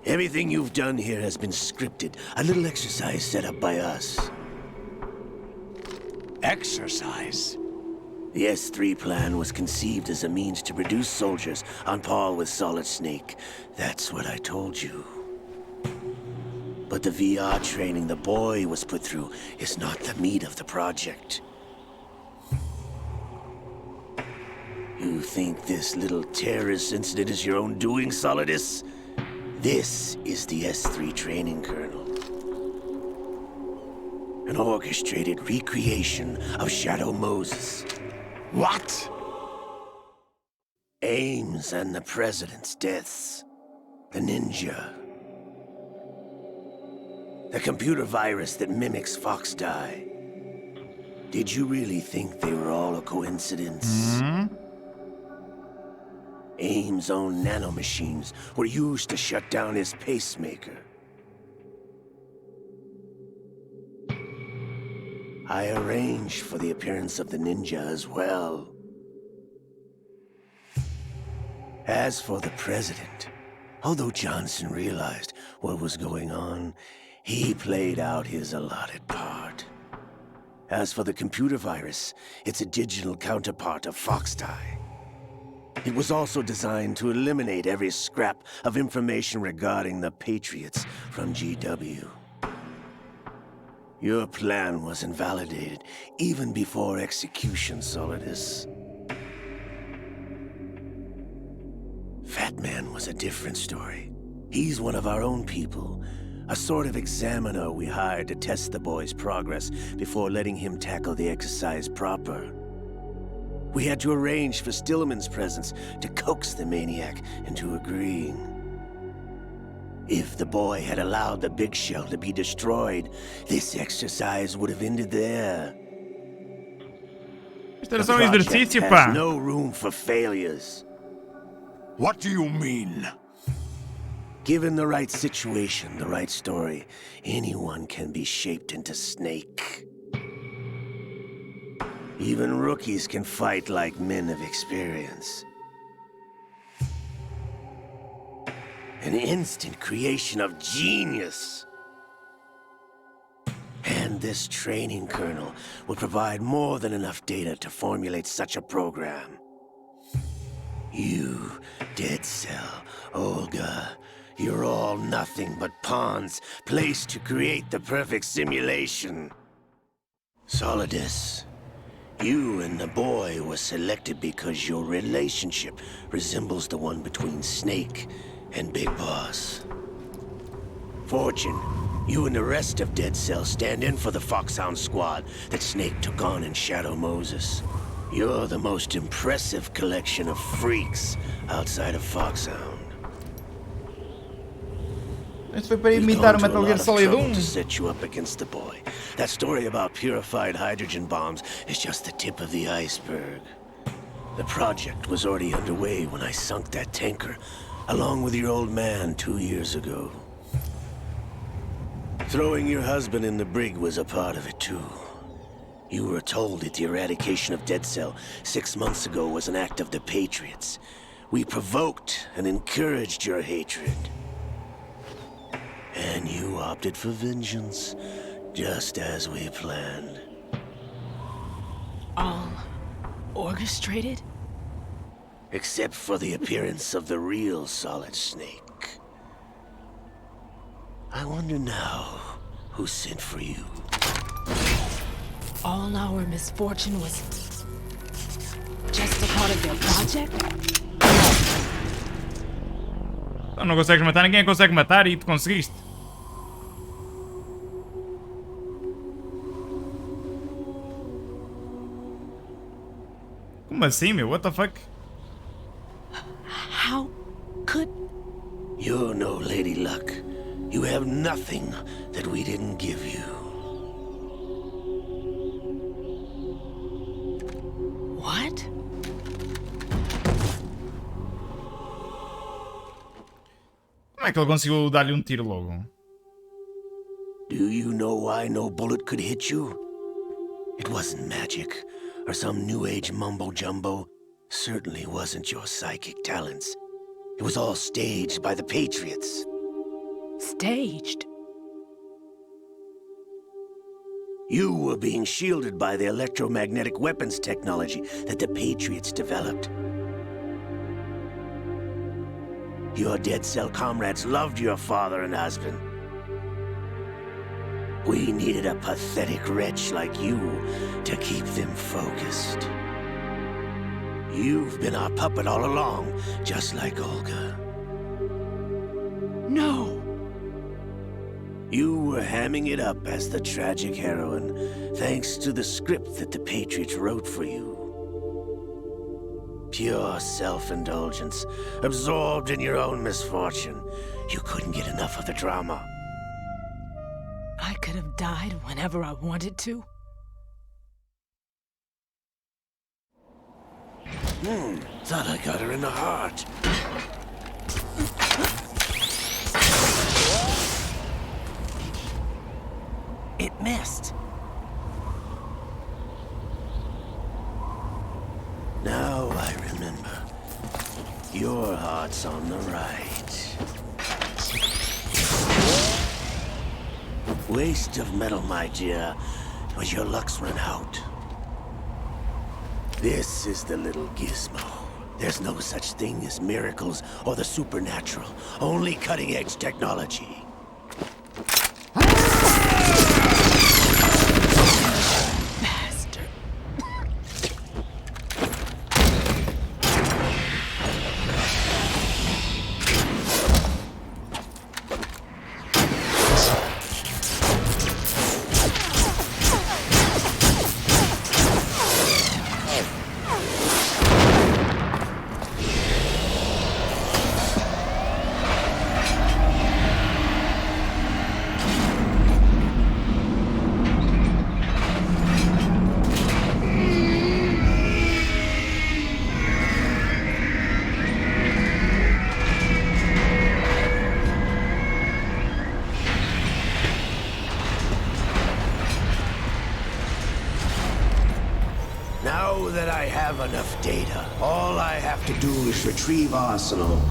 Everything you've done here has been scripted, a little exercise set up by us. Exercise? The S3 plan was conceived as a means to produce soldiers on par with Solid Snake. That's what I told you. But the VR training the boy was put through is not the meat of the project. You think this little terrorist incident is your own doing, Solidus? This is the S3 training kernel. An orchestrated recreation of Shadow Moses. What? Ames and the President's deaths. The ninja. The computer virus that mimics Fox Die. Did you really think they were all a coincidence? Ames' own nanomachines were used to shut down his pacemaker. I arranged for the appearance of the ninja as well. As for the president, although Johnson realized what was going on, he played out his allotted part. As for the computer virus, it's a digital counterpart of Foxdie. It was also designed to eliminate every scrap of information regarding the Patriots from GW. Your plan was invalidated even before execution, Solidus. Fat Man was a different story. He's one of our own people, a sort of examiner we hired to test the boy's progress before letting him tackle the exercise proper. We had to arrange for Stillman's presence to coax the maniac into agreeing. If the boy had allowed the big shell to be destroyed, this exercise would have ended there. Isto era The só um exercício, project pá. has no room for failures. What do you mean? Given the right situation, the right story, anyone can be shaped into Snake. Even rookies can fight like men of experience. An instant creation of genius. And this training kernel will provide more than enough data to formulate such a program. You, Dead Cell, Olga, you're all nothing but pawns placed to create the perfect simulation. Solidus, You and the boy were selected because your relationship resembles the one between Snake and Big Boss. Fortune, you and the rest of Dead Cell stand in for the Foxhound squad that Snake took on in Shadow Moses. You're the most impressive collection of freaks outside of Foxhound. Isto foi para We've imitar gone o to a Metal lot Gear of Solid trouble 1. to set you up against the boy. That story about purified hydrogen bombs is just the tip of the iceberg. The project was already underway when I sunk that tanker, along with your old man 2 years ago. Throwing your husband in the brig was a part of it too. You were told that the eradication of Dead Cell 6 months ago was an act of the Patriots. We provoked and encouraged your hatred. And you opted for vengeance, just as we planned. All orchestrated? Except for the appearance of the real Solid Snake. I wonder now who sent for you. All our misfortune was just a part of their project? Então não consegues matar, ninguém consegue matar e tu conseguiste. Como assim, meu? What the fuck? How could... You're no Lady Luck. You have nothing that we didn't give you. What? Como é que ele conseguiu dar-lhe tiro logo? Do you know why no bullet could hit you? It wasn't magic, or some new age mumbo-jumbo. Certainly wasn't your psychic talents. It was all staged by the Patriots. Staged? You were being shielded by the electromagnetic weapons technology that the Patriots developed. Your Dead Cell comrades loved your father and husband. We needed a pathetic wretch like you to keep them focused. You've been our puppet all along, just like Olga. No! You were hamming it up as the tragic heroine, thanks to the script that the Patriots wrote for you. Pure self-indulgence, absorbed in your own misfortune. You couldn't get enough of the drama. I could have died whenever I wanted to. Thought I got her in the heart. It missed. Now I remember. Your heart's on the right. Waste of metal, my dear, but your luck's run out. This is the little gizmo. There's no such thing as miracles or the supernatural, only cutting-edge technology. Bastard. Now that I have enough data, all I have to do is retrieve Arsenal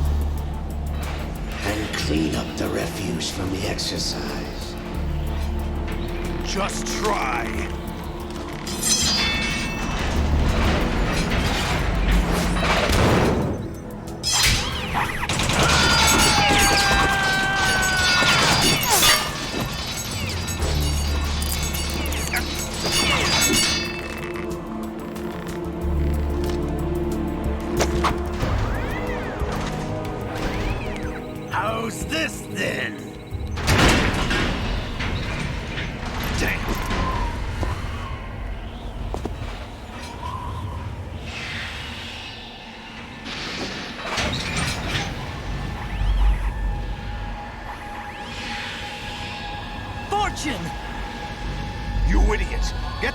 and clean up the refuse from the exercise. Just try.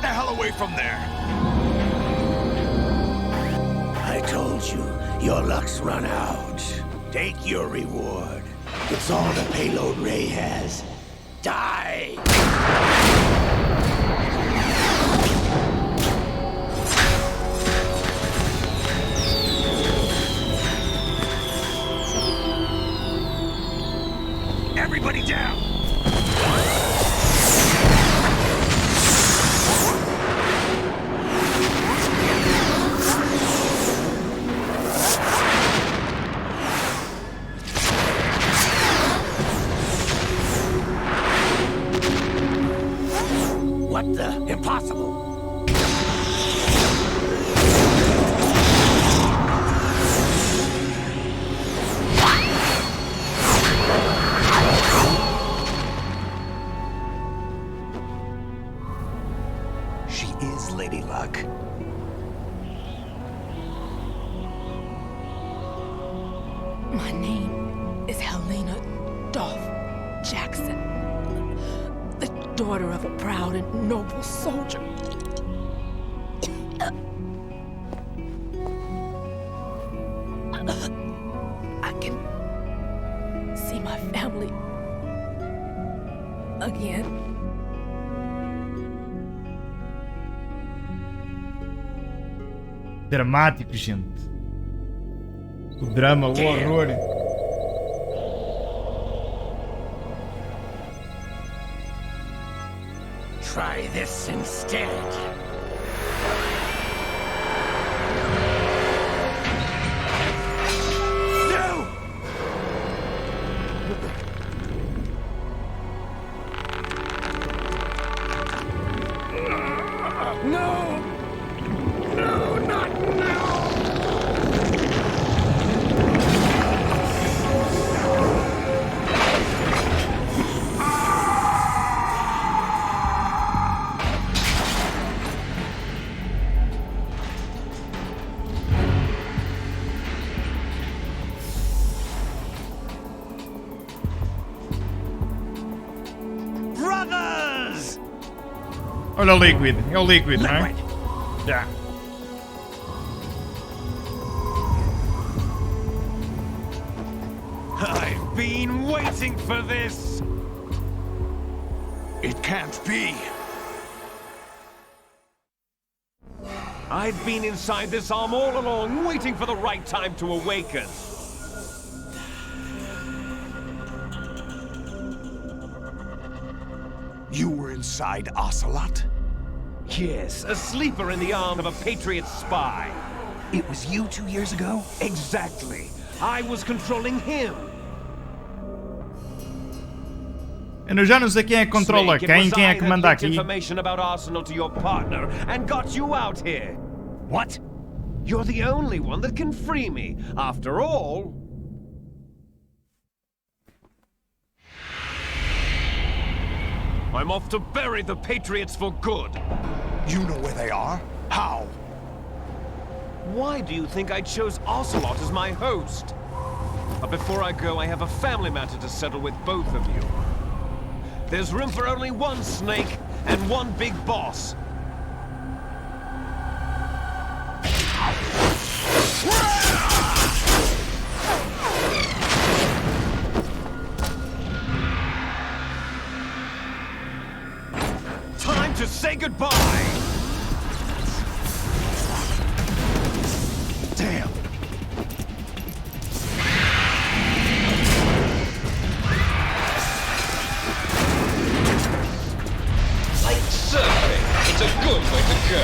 the hell away from there! I told you, your luck's run out. Take your reward. It's all the payload Ray has. Die! Everybody down! What the? Impossible! She is Lady Luck. My name is Helena Dolph Jackson, the daughter of a proud and noble soldier. I can see my family again. Dramático, gente. O drama, o horror. Try this instead. No! No! No, not now! Brothers! Olha o Liquid. É o Liquid, não é? Já. I've been waiting for this! It can't be. I've been inside this arm all along, waiting for the right time to awaken. You were inside Ocelot? Yes, a sleeper in the arm of a Patriot spy. It was you 2 years ago? Exactly. I was controlling him. Eu já não sei quem é que controla quem é que manda aqui. Information about Arsenal to your partner and got you out here. What? You're the only one that can free me. After all, I'm off to bury the Patriots for good. You know where they are? How? Why do you think I chose Ocelot as my host? But before I go, I have a family matter to settle with both of you. There's room for only one snake and one big boss. Time to say goodbye! Damn. Like surfing, it's a good way to go.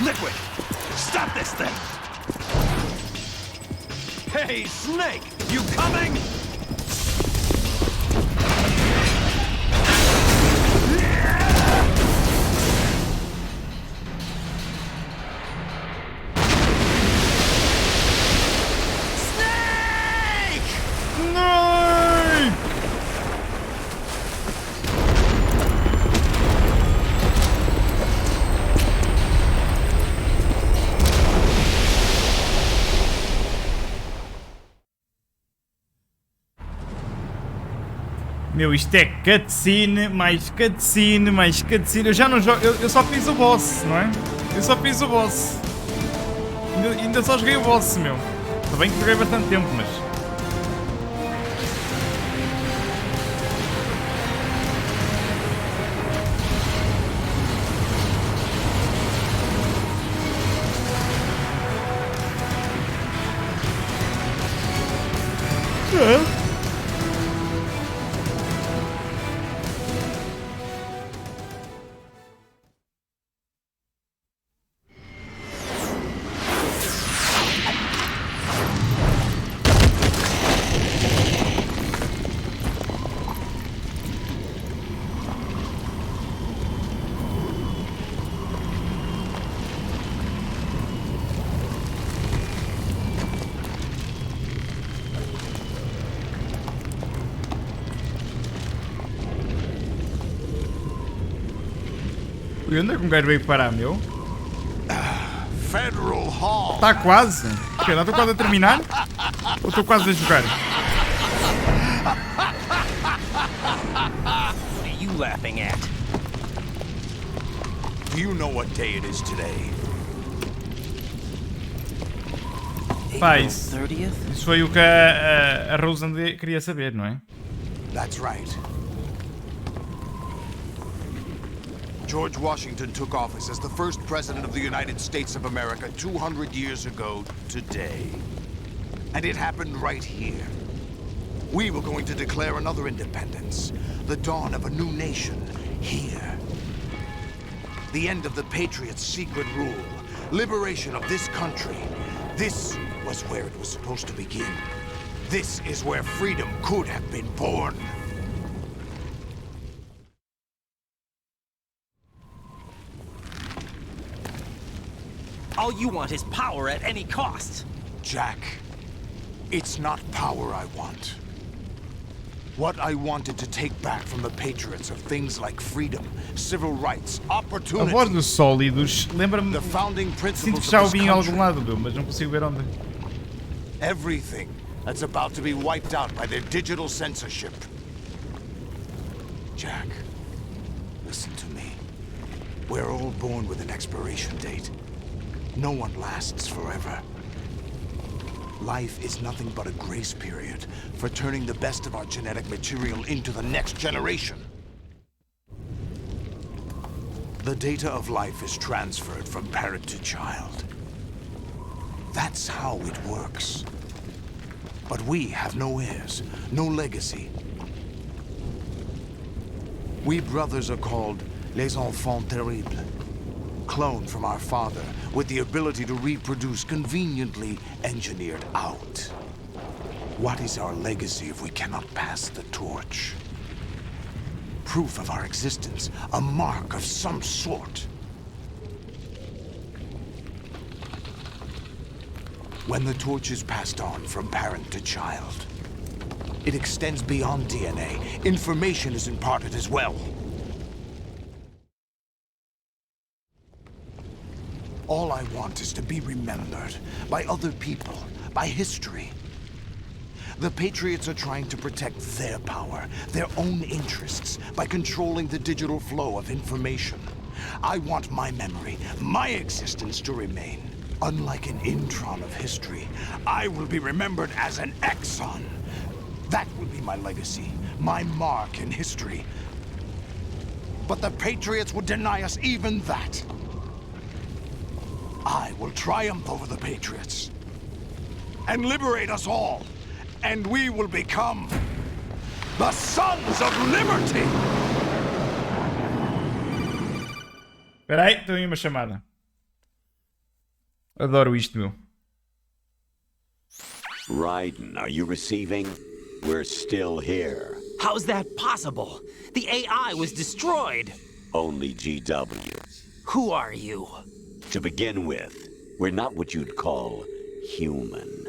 Liquid! Stop this thing! Hey, Snake! You coming? Meu, isto é cutscene, mais cutscene, mais cutscene. Eu já não jogo. Eu só fiz o boss, não é? Eu só fiz o boss. Ainda só joguei o boss, meu. Está bem que joguei bastante tempo, mas. E onde é que um gajo veio parar, meu? Federal Hall. Está quase. Ok, não estou quase a terminar? Ou estou quase a jogar? What are you laughing at? Do you know what day it is today? Pá, April isso 30th? foi o que a Rosen queria saber, não é? That's right. George Washington took office as the first president of the United States of America 200 years ago today. And it happened right here. We were going to declare another independence, the dawn of a new nation, here. The end of the Patriots' secret rule, liberation of this country. This was where it was supposed to begin. This is where freedom could have been born. All you want is power at any cost. Jack, it's not power I want. What I wanted to take back from the Patriots are things like freedom, civil rights, A opportunity. voz dos sólidos lembra-me. The founding Sinto principles que já of ouvi this em algum country. lado, meu, mas não consigo ver onde. Everything that's about to be wiped out by their digital censorship. Jack, listen to me. We're all born with an expiration date. No one lasts forever. Life is nothing but a grace period for turning the best of our genetic material into the next generation. The data of life is transferred from parent to child. That's how it works. But we have no heirs, no legacy. We brothers are called les enfants terribles. Cloned from our father, with the ability to reproduce conveniently engineered out. What is our legacy if we cannot pass the torch? Proof of our existence, a mark of some sort. When the torch is passed on from parent to child, it extends beyond DNA. Information is imparted as well. All I want is to be remembered by other people, by history. The Patriots are trying to protect their power, their own interests, by controlling the digital flow of information. I want my memory, my existence to remain. Unlike an intron of history, I will be remembered as an exon. That will be my legacy, my mark in history. But the Patriots would deny us even that. I will triumph over the Patriots and liberate us all, and we will become the Sons of Liberty! Espera aí, estou em uma chamada. Adoro isto, meu. Raiden, are you receiving? We're still here. How's that possible? The AI was destroyed. Only GW. Who are you? To begin with, we're not what you'd call human.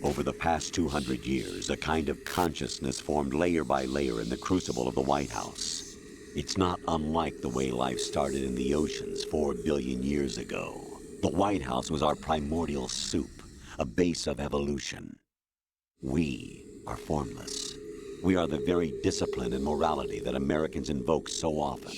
Over the past 200 years, a kind of consciousness formed layer by layer in the crucible of the White House. It's not unlike the way life started in the oceans 4 billion years ago. The White House was our primordial soup, a base of evolution. We are formless. We are the very discipline and morality that Americans invoke so often.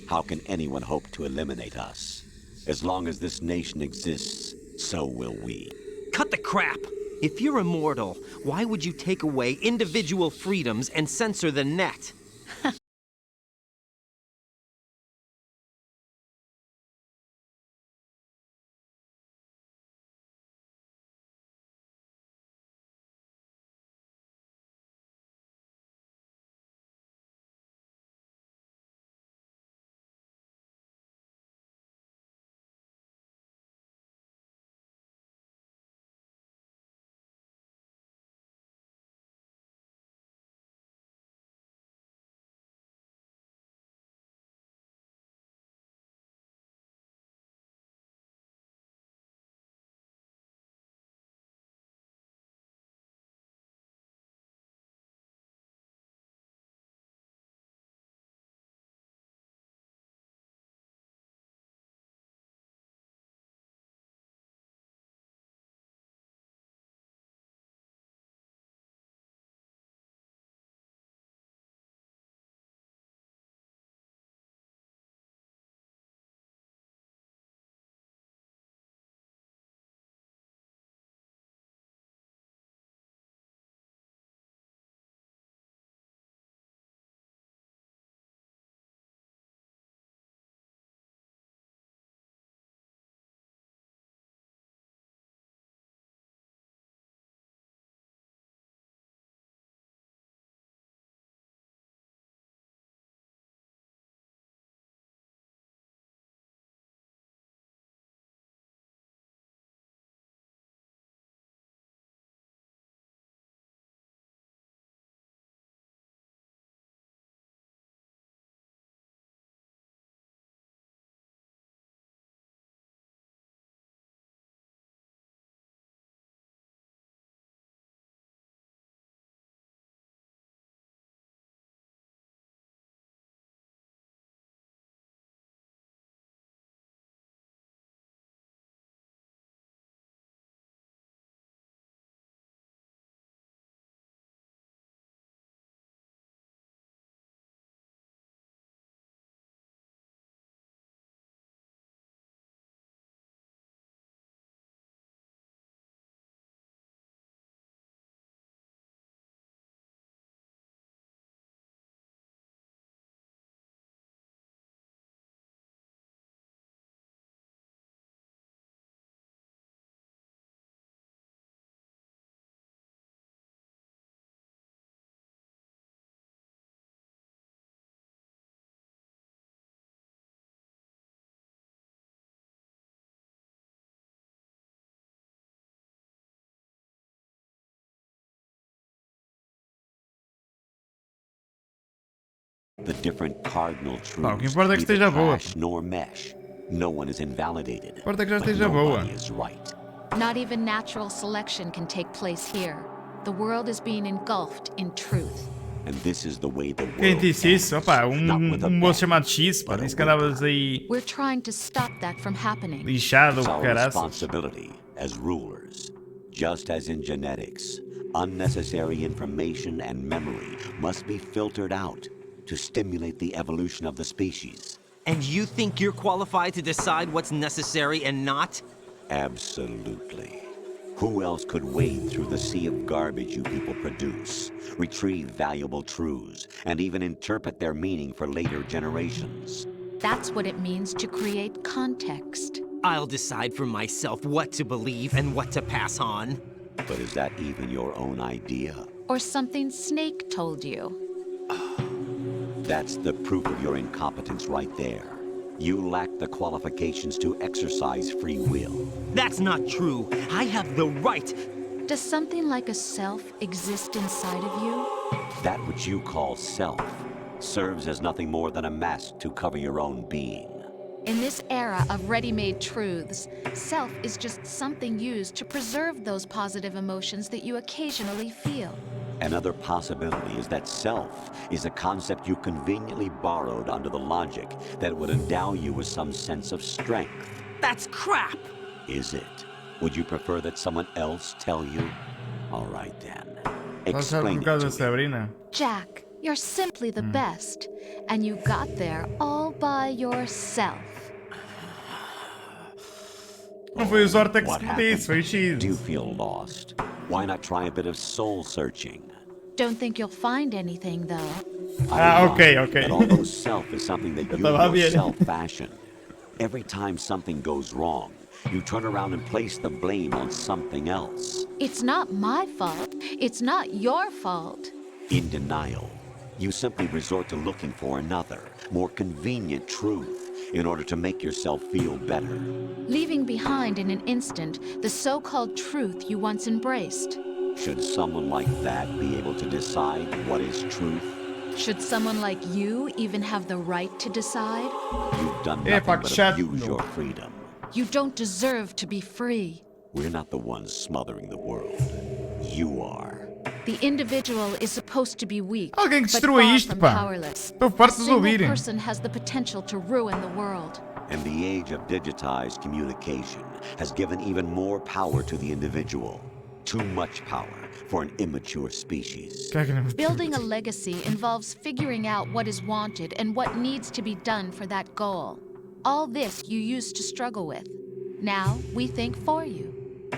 How can anyone hope to eliminate us? As long as this nation exists, so will we. Cut the crap! If you're immortal, why would you take away individual freedoms and censor the net? The different cardinal Pá, o que truths importa é que neither esteja boa. clash nor mesh. No one is invalidated. Importa é que já but esteja boa. nobody is right. Not even natural selection can take place here. The world is being engulfed in truth. And this is the way the world Quem disse isso? ends, Opá, not with a moço bang, chamado X, pá, but a disse que andavas whimper. aí We're trying to stop that from happening. lixado, It's our caraças. responsibility as rulers. Just as in genetics, unnecessary information and memory must be filtered out to stimulate the evolution of the species. And you think you're qualified to decide what's necessary and not? Absolutely. Who else could wade through the sea of garbage you people produce, retrieve valuable truths, and even interpret their meaning for later generations? That's what it means to create context. I'll decide for myself what to believe and what to pass on. But is that even your own idea? Or something Snake told you. That's the proof of your incompetence right there. You lack the qualifications to exercise free will. That's not true. I have the right. Does something like a self exist inside of you? That which you call self serves as nothing more than a mask to cover your own being. In this era of ready-made truths, self is just something used to preserve those positive emotions that you occasionally feel. Another possibility is that self is a concept you conveniently borrowed under the logic that would endow you with some sense of strength. That's crap! Is it? Would you prefer that someone else tell you? All right then. Explain it causa da to me. Sabrina. Jack, you're simply the best. And you got there all by yourself. Não foi o Zortex What que happened? disse, foi o X. Do you feel lost? Why not try a bit of soul searching? Don't think you'll find anything, though. Ah, ok, ok. That although self is something that you estaba a ver. yourself fashion, every time something goes wrong, you turn around and place the blame on something else. It's not my fault. It's not your fault. In denial, you simply resort to looking for another, more convenient truth in order to make yourself feel better. Leaving behind in an instant the so-called truth you once embraced. Should someone like that be able to decide what is truth? Should someone like you even have the right to decide? You've done É, nothing pá, but que chato. abuse your freedom. You don't deserve to be free. We're not the ones smothering the world. You are. The individual is supposed to be weak, Alguém que but destrua far isto, from pá. powerless. Estou A farto de single ouvir. person has the potential to ruin the world. And the age of digitized communication has given even more power to the individual. Too much power for an immature species. Building a legacy involves figuring out what is wanted and what needs to be done for that goal. All this you used to struggle with. Now we think for you.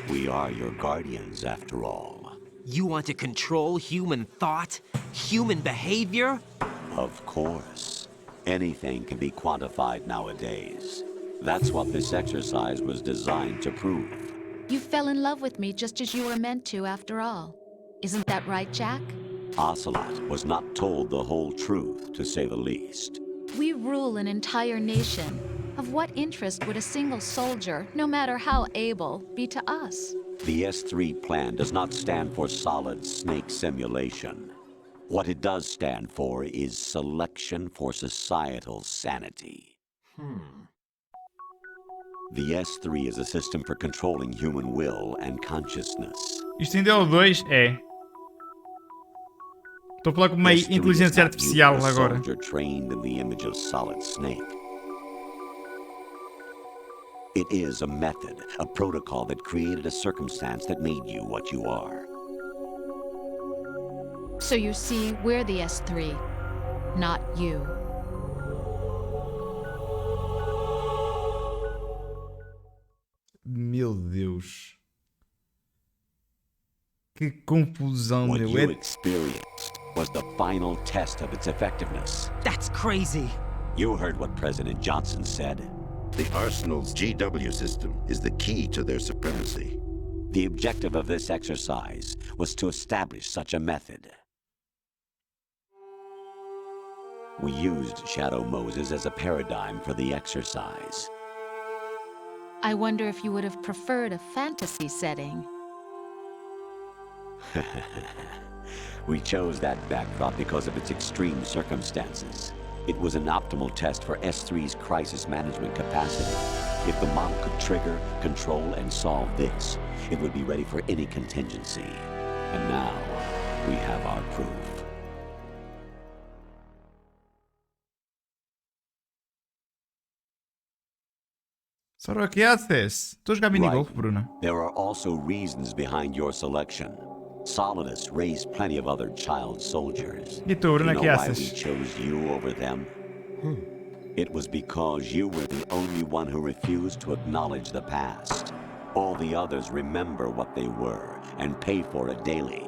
We are your guardians, after all. You want to control human thought? Human behavior? Of course. Anything can be quantified nowadays. That's what this exercise was designed to prove. You fell in love with me just as you were meant to, after all. Isn't that right, Jack? Ocelot was not told the whole truth, to say the least. We rule an entire nation. Of what interest would a single soldier, no matter how able, be to us? The S3 plan does not stand for solid snake simulation. What it does stand for is selection for societal sanity. The S3 is a system for controlling human will and consciousness. Isto ainda é o 2? É. Estou a falar com uma S3 inteligência is not you, artificial a agora. soldier trained in the image of solid snake. It is a method, a protocol that created a circumstance that made you what you are. So you see, we're the S3, not you. Meu Deus. Que confusão, What meu. you experienced was the final test of its effectiveness. That's crazy. You heard what President Johnson said. The Arsenal's GW system is the key to their supremacy. The objective of this exercise was to establish such a method. We used Shadow Moses as a paradigm for the exercise. I wonder if you would have preferred a fantasy setting. We chose that backdrop because of its extreme circumstances. It was an optimal test for S3's crisis management capacity. If the model could trigger, control, and solve this, it would be ready for any contingency. And now, we have our proof. Sora, o que haces? Estou a jogar minigolf, Bruna. There are also reasons behind your selection. Solidus raised plenty of other child soldiers. E tu, Bruna, You que know why we haces? chose you over them? It was because you were the only one who refused to acknowledge the past. All the others remember what they were and pay for it daily.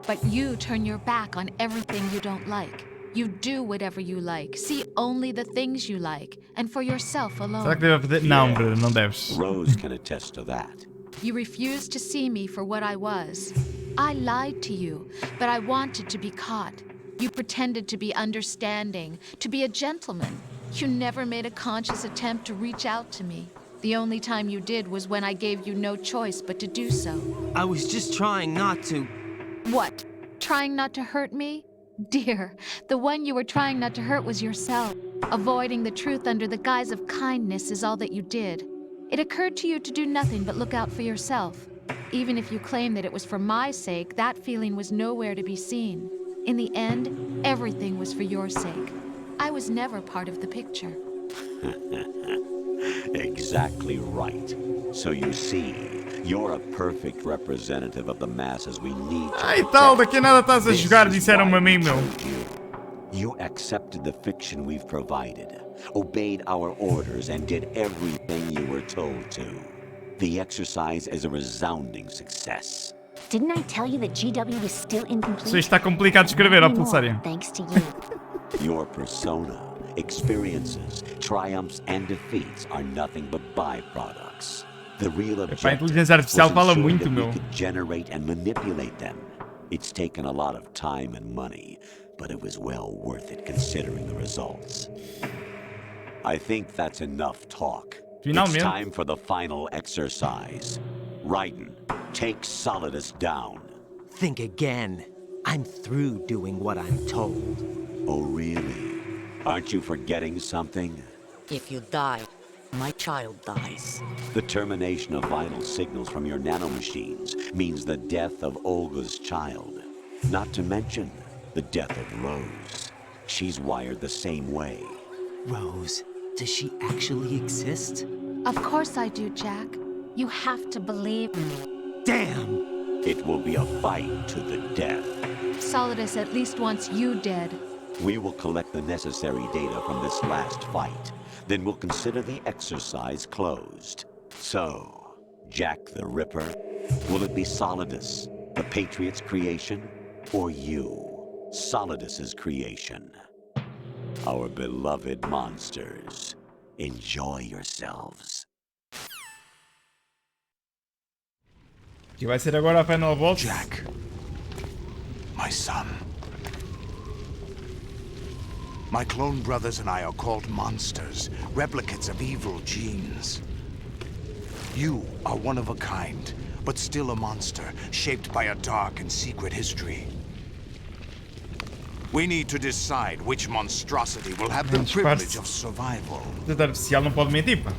But you turn your back on everything you don't like. You do whatever you like, see only the things you like, and for yourself Será alone. que devo fazer? Não, Bruna, não deves. Rose can attest to that. You refused to see me for what I was. I lied to you, but I wanted to be caught. You pretended to be understanding, to be a gentleman. You never made a conscious attempt to reach out to me. The only time you did was when I gave you no choice but to do so. I was just trying not to. What? Trying not to hurt me? Dear, the one you were trying not to hurt was yourself. Avoiding the truth under the guise of kindness is all that you did. It occurred to you to do nothing but look out for yourself. Even if you claim that it was for my sake, that feeling was nowhere to be seen. In the end, everything was for your sake. I was never part of the picture. Exactly right. So you see, You're a perfect representative of the masses we need to Ai tal, daqui a nada estás a jogar, disseram-me a mim, meu. You accepted the fiction we've provided, obeyed our orders, and did everything you were told to. The exercise is a resounding success. Didn't I tell you that GW is still incomplete? Isso está complicado de escrever, ó pulsário. Thanks to you. Your persona, experiences, triumphs, and defeats are nothing but byproducts. The real objective a inteligência artificial was fala ensure muito, that we meu. could generate and manipulate them. It's taken a lot of time and money, but it was well worth it considering the results. I think that's enough talk. Finalmente. It's time for the final exercise. Raiden, take Solidus down. Think again. I'm through doing what I'm told. Oh, really? Aren't you forgetting something? If you die, my child dies. The termination of vital signals from your nanomachines means the death of Olga's child. Not to mention the death of Rose. She's wired the same way. Rose, does she actually exist? Of course I do, Jack. You have to believe me. Damn! It will be a fight to the death. Solidus at least wants you dead. We will collect the necessary data from this last fight. Then we'll consider the exercise closed. So, Jack the Ripper, will it be Solidus, the Patriot's creation, or you, Solidus's creation? Our beloved monsters, enjoy yourselves. Que vai ser agora a final boss? Jack, my son. My clone brothers and I are called monsters, replicates of evil genes. You are one of a kind, but still a monster, shaped by a dark and secret history. We need to decide which monstrosity will have the privilege of survival. A inteligência artificial não pode mentir, pá.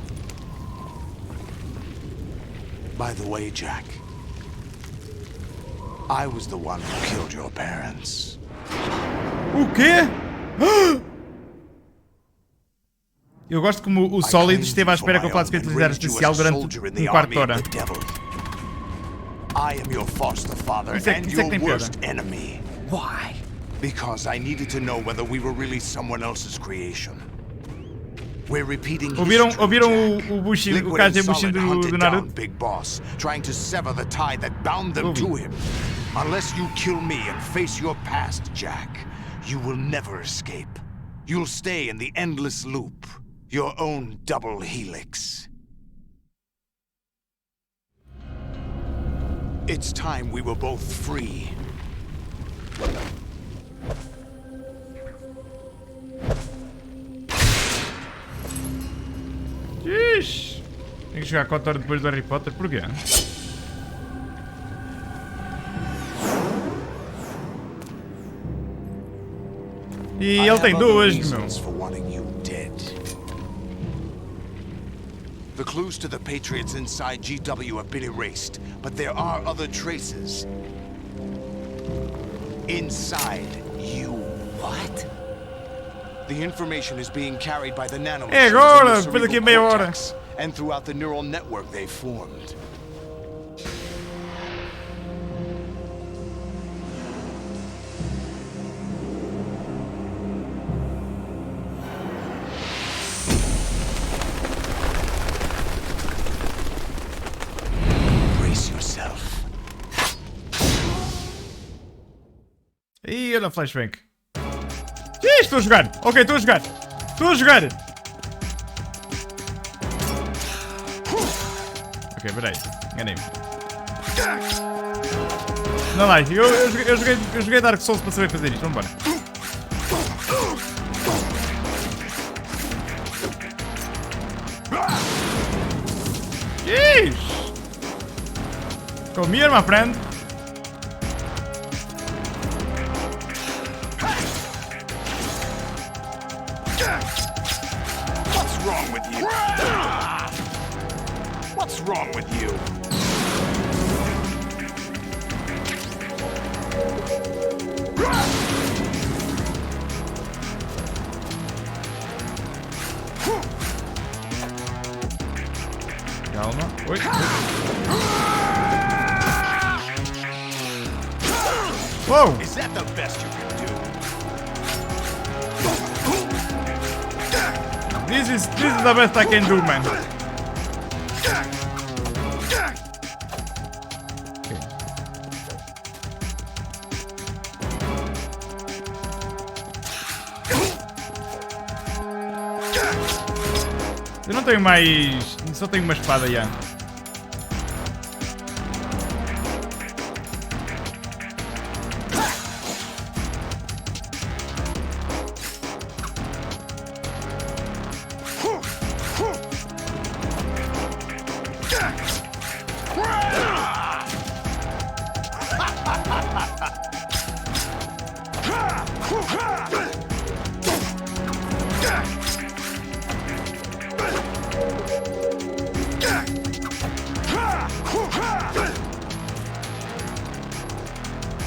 By the way, Jack, I was the one who killed your parents. O quê? Eu gosto como o Sólido esteve à espera que eu falasse com a inteligência artificial durante quarto de hora. I am your foster father and your worst enemy. Why? Because I needed to know whether we were really someone else's creation. We're repeating Ouviram history, o Bushin, o Liquid caso de and Bushin Solid do hunted down Naruto? Big Boss, trying to sever the tie that bound them to him. Unless you kill me and face your past, Jack, you will never escape. You'll stay in the endless loop, your own double helix. It's time we were both free. Ixi. Tem que jogar 4 horas depois do Harry Potter, porquê? E ele tem duas, meu. The clues to the Patriots inside GW have been erased, but there are other traces. Inside you. What? The information is being carried by the nanomachines É agora, depois daqui a meia hora. and throughout the neural network they formed. Brace yourself. Ih, olha a flashbang. Ih, estou a jogar. Ok, estou a jogar. Estou a jogar. Ok, peraí. Enganei-me. Não lá, eu joguei Dark Souls para saber fazer isto. Vamos embora. Ixi. Come here, my friend. What's wrong with you? What's wrong with you? Calma. Oi. Whoa! Is that the best you can do? This is the best I can do, man. Eu não tenho mais... Só tenho uma espada já.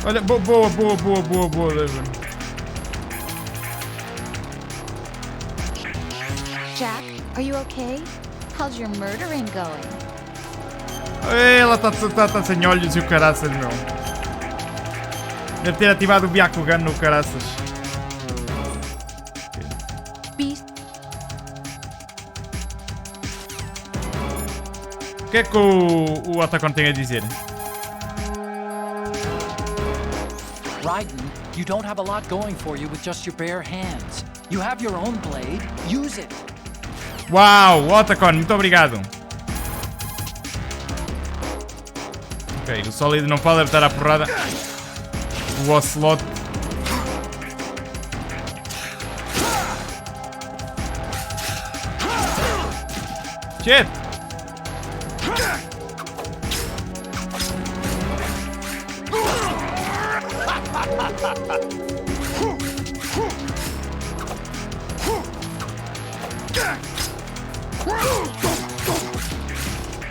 Olha, boa. Jack, are you okay? How's your murdering going? Ela tá sem olhos e o caraças, meu. Deve ter ativado o Byakugan no caraças. Beast. O que é que o Otacon tem a dizer? Raiden, you don't have a lot going for you with just your bare hands. You have your own blade. Use it. Uau, Otacon, muito obrigado. Ok, o Solid não pode estar à porrada. O Ocelot. Shit!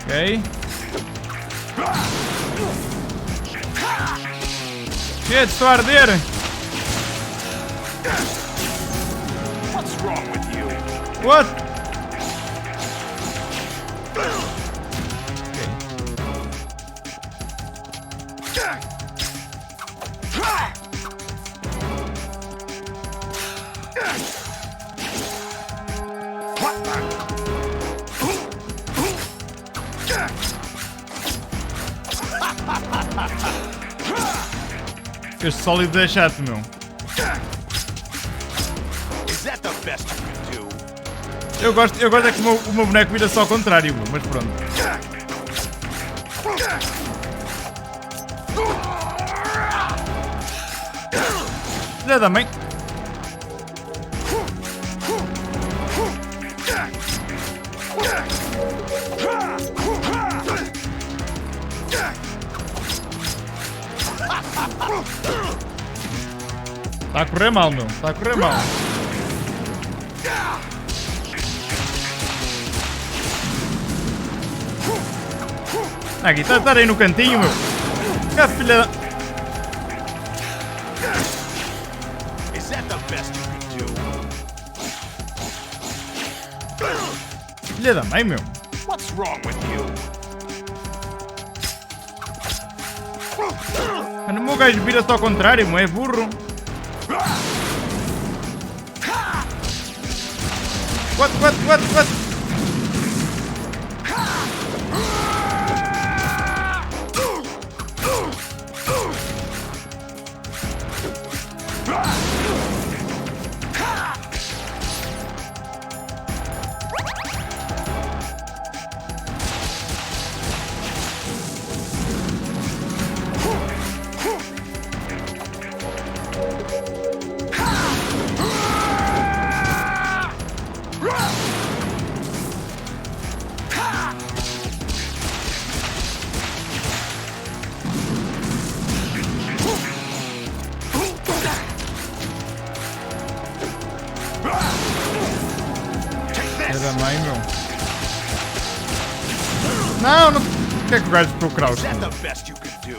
Ok. Shit, estou a arder! What's wrong with you? What? Este sólido é chato, meu. Is that the best you can do? Eu gosto é que o meu boneco vira só ao contrário, meu, mas pronto. Filha da mãe. Está a correr mal, meu. Está a correr mal. Aqui, está aí no cantinho, meu. Que filha da... Is that the best you can do? Filha da mãe, meu. What's wrong with you? Mano, o meu gajo vira-se ao contrário, meu. É burro. What? Mãe, meu. Não. O que é que o gajo ficou crouch? Is that the best you can do?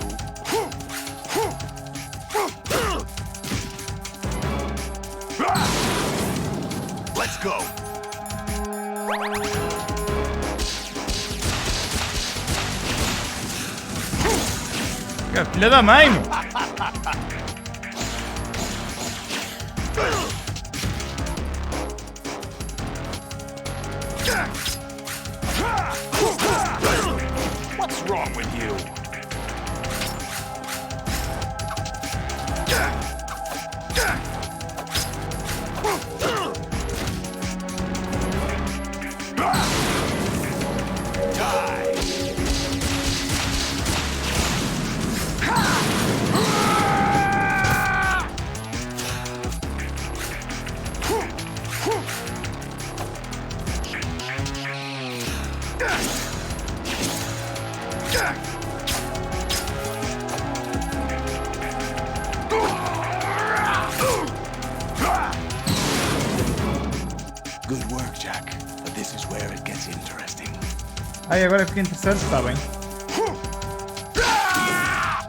Let's go. Que filha da mãe, meu. What's wrong with you? Good work, Jack. But this is where it gets interesting. Ai, agora fica interessante, está bem.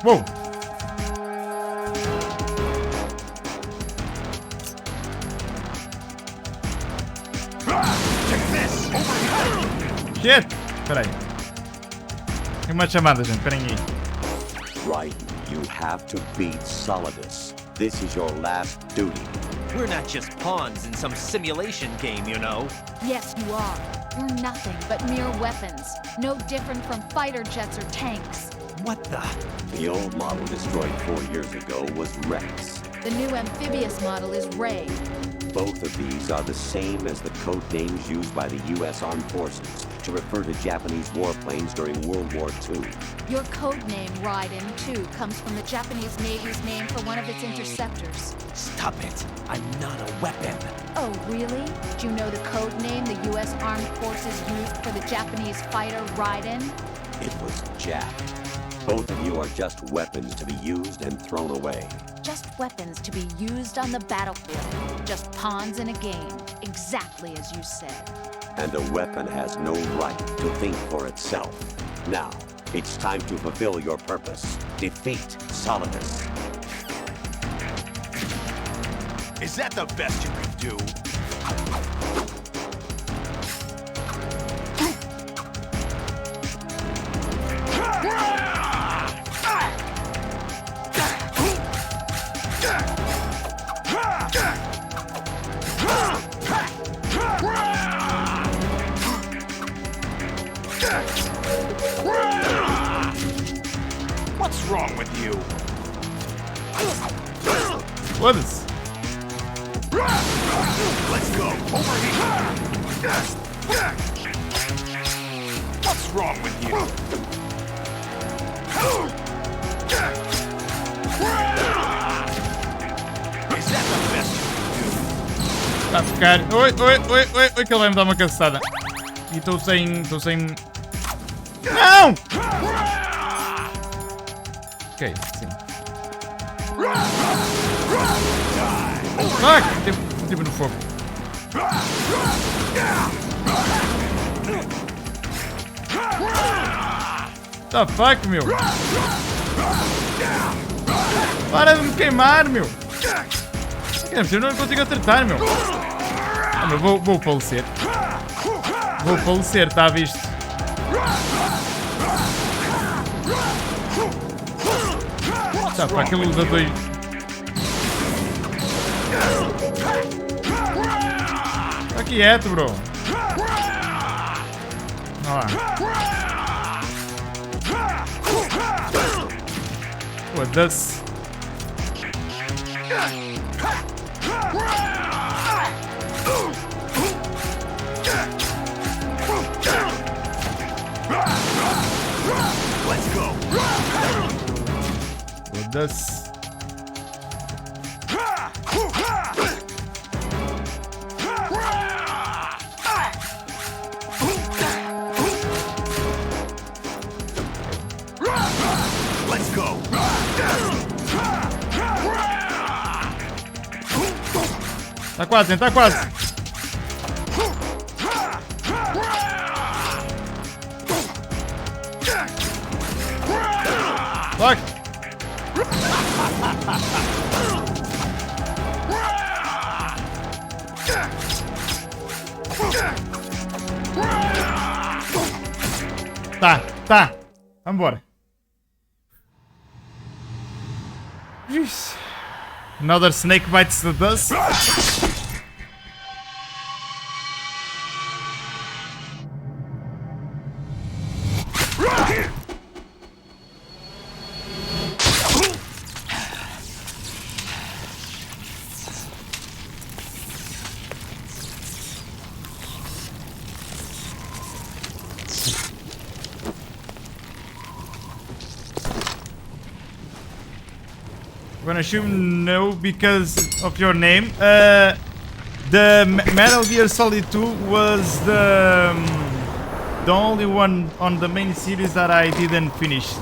Uou! Shit! Espera aí. Tem uma chamada, gente. Esperem aí. Right, you have to beat Solidus. This is your last duty. We're not just pawns in some simulation game, you know. Yes, you are. You're nothing but mere weapons. No different from fighter jets or tanks. What the? The old model destroyed 4 years ago was Rex. The new amphibious model is Ray. Both of these are the same as the code names used by the U.S. Armed Forces to refer to Japanese warplanes during World War II. Your code name, Raiden, too, comes from the Japanese Navy's name for one of its interceptors. Stop it. I'm not a weapon. Oh, really? Do you know the code name the U.S. Armed Forces used for the Japanese fighter Raiden? It was Jack. Both of you are just weapons to be used and thrown away. Just weapons to be used on the battlefield. Just pawns in a game. Exactly as you said. And a weapon has no right to think for itself. Now, it's time to fulfill your purpose. Defeat Solidus. Is that the best you can do? What's wrong with you? Foda-se. Let's go. Over here. What's wrong with you? Is that the best you can do? Está a ficar. Oi, que ele vai me dar uma cacetada. E estou sem. Não! Ok, sim. Fuck! Tipo no fogo. What the fuck, meu? Para de me queimar, meu! Eu não consigo acertar, meu! Ah, meu, vou falecer. Vou falecer, está visto? Tá, para aquele usa dois. Tá quieto, bro. Olha lá. Foda-se. Let's go. Foda-se. Let's go. Tá quase, tá quase. Fuck. Tá. Vambora. Jeez. Another snake bites the dust. I'm gonna assume no because of your name. The Metal Gear Solid 2 was the only one on the main series that I didn't finish.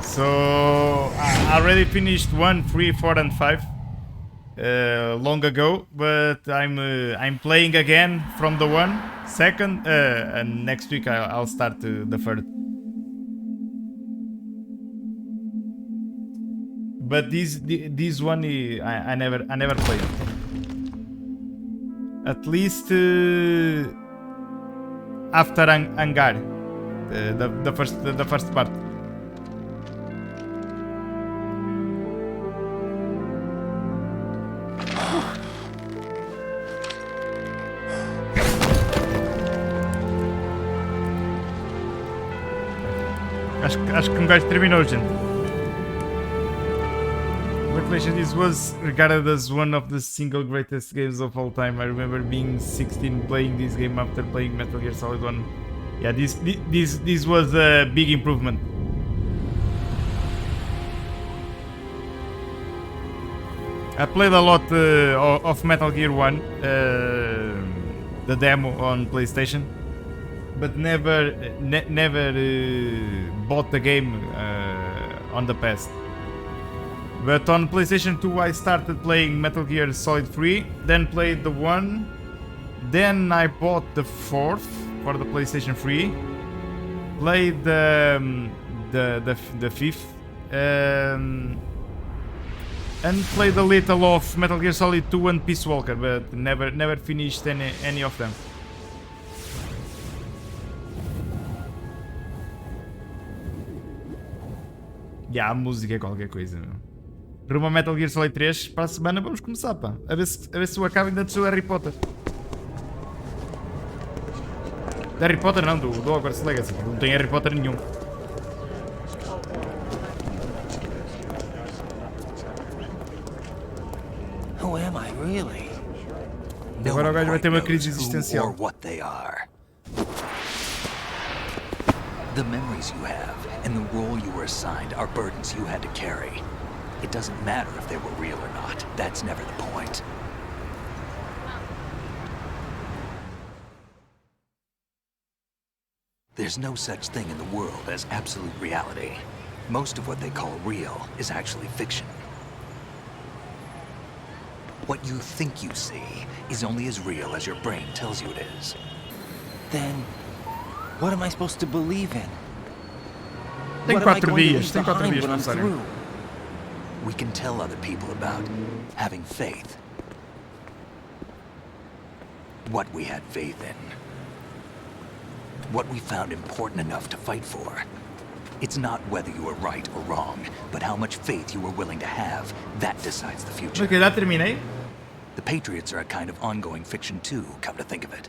So I already finished 1, 3, 4 and 5 long ago, but I'm playing again from the 2nd, and next week I'll start the 3rd. But this one I never played. At least after Hangar, the first part. Acho que gajo terminou, gente. This was regarded as one of the single greatest games of all time. I remember being 16 playing this game after playing Metal Gear Solid 1. Yeah, this was a big improvement. I played a lot of Metal Gear 1, the demo on PlayStation, but never bought the game on the past. But on PlayStation 2 I started playing Metal Gear Solid 3, then played the 1, then I bought the 4th for the PlayStation 3, played the 5th, and played a little of Metal Gear Solid 2 and Peace Walker, but never finished any of them. A música é qualquer coisa, meu. Rumo a Metal Gear Solid 3, para a semana vamos começar, pá. A ver se eu acabo ainda antes do Harry Potter. Harry Potter não, do Hogwarts Legacy. Não tem Harry Potter nenhum. Who am I really? Agora o gajo vai ter uma crise existencial. The memories you have and the role you were assigned are burdens you had to carry. It doesn't matter if they were real or not. That's never the point. There's no such thing in the world as absolute reality. Most of what they call real is actually fiction. What you think you see is only as real as your brain tells you it is. Then, what am I supposed to believe in? Tem 4 dias para passarem. We can tell other people about having faith. What we had faith in. What we found important enough to fight for. It's not whether you were right or wrong, but how much faith you were willing to have. That decides the future. Ok, já terminei. The Patriots are a kind of ongoing fiction too, come to think of it.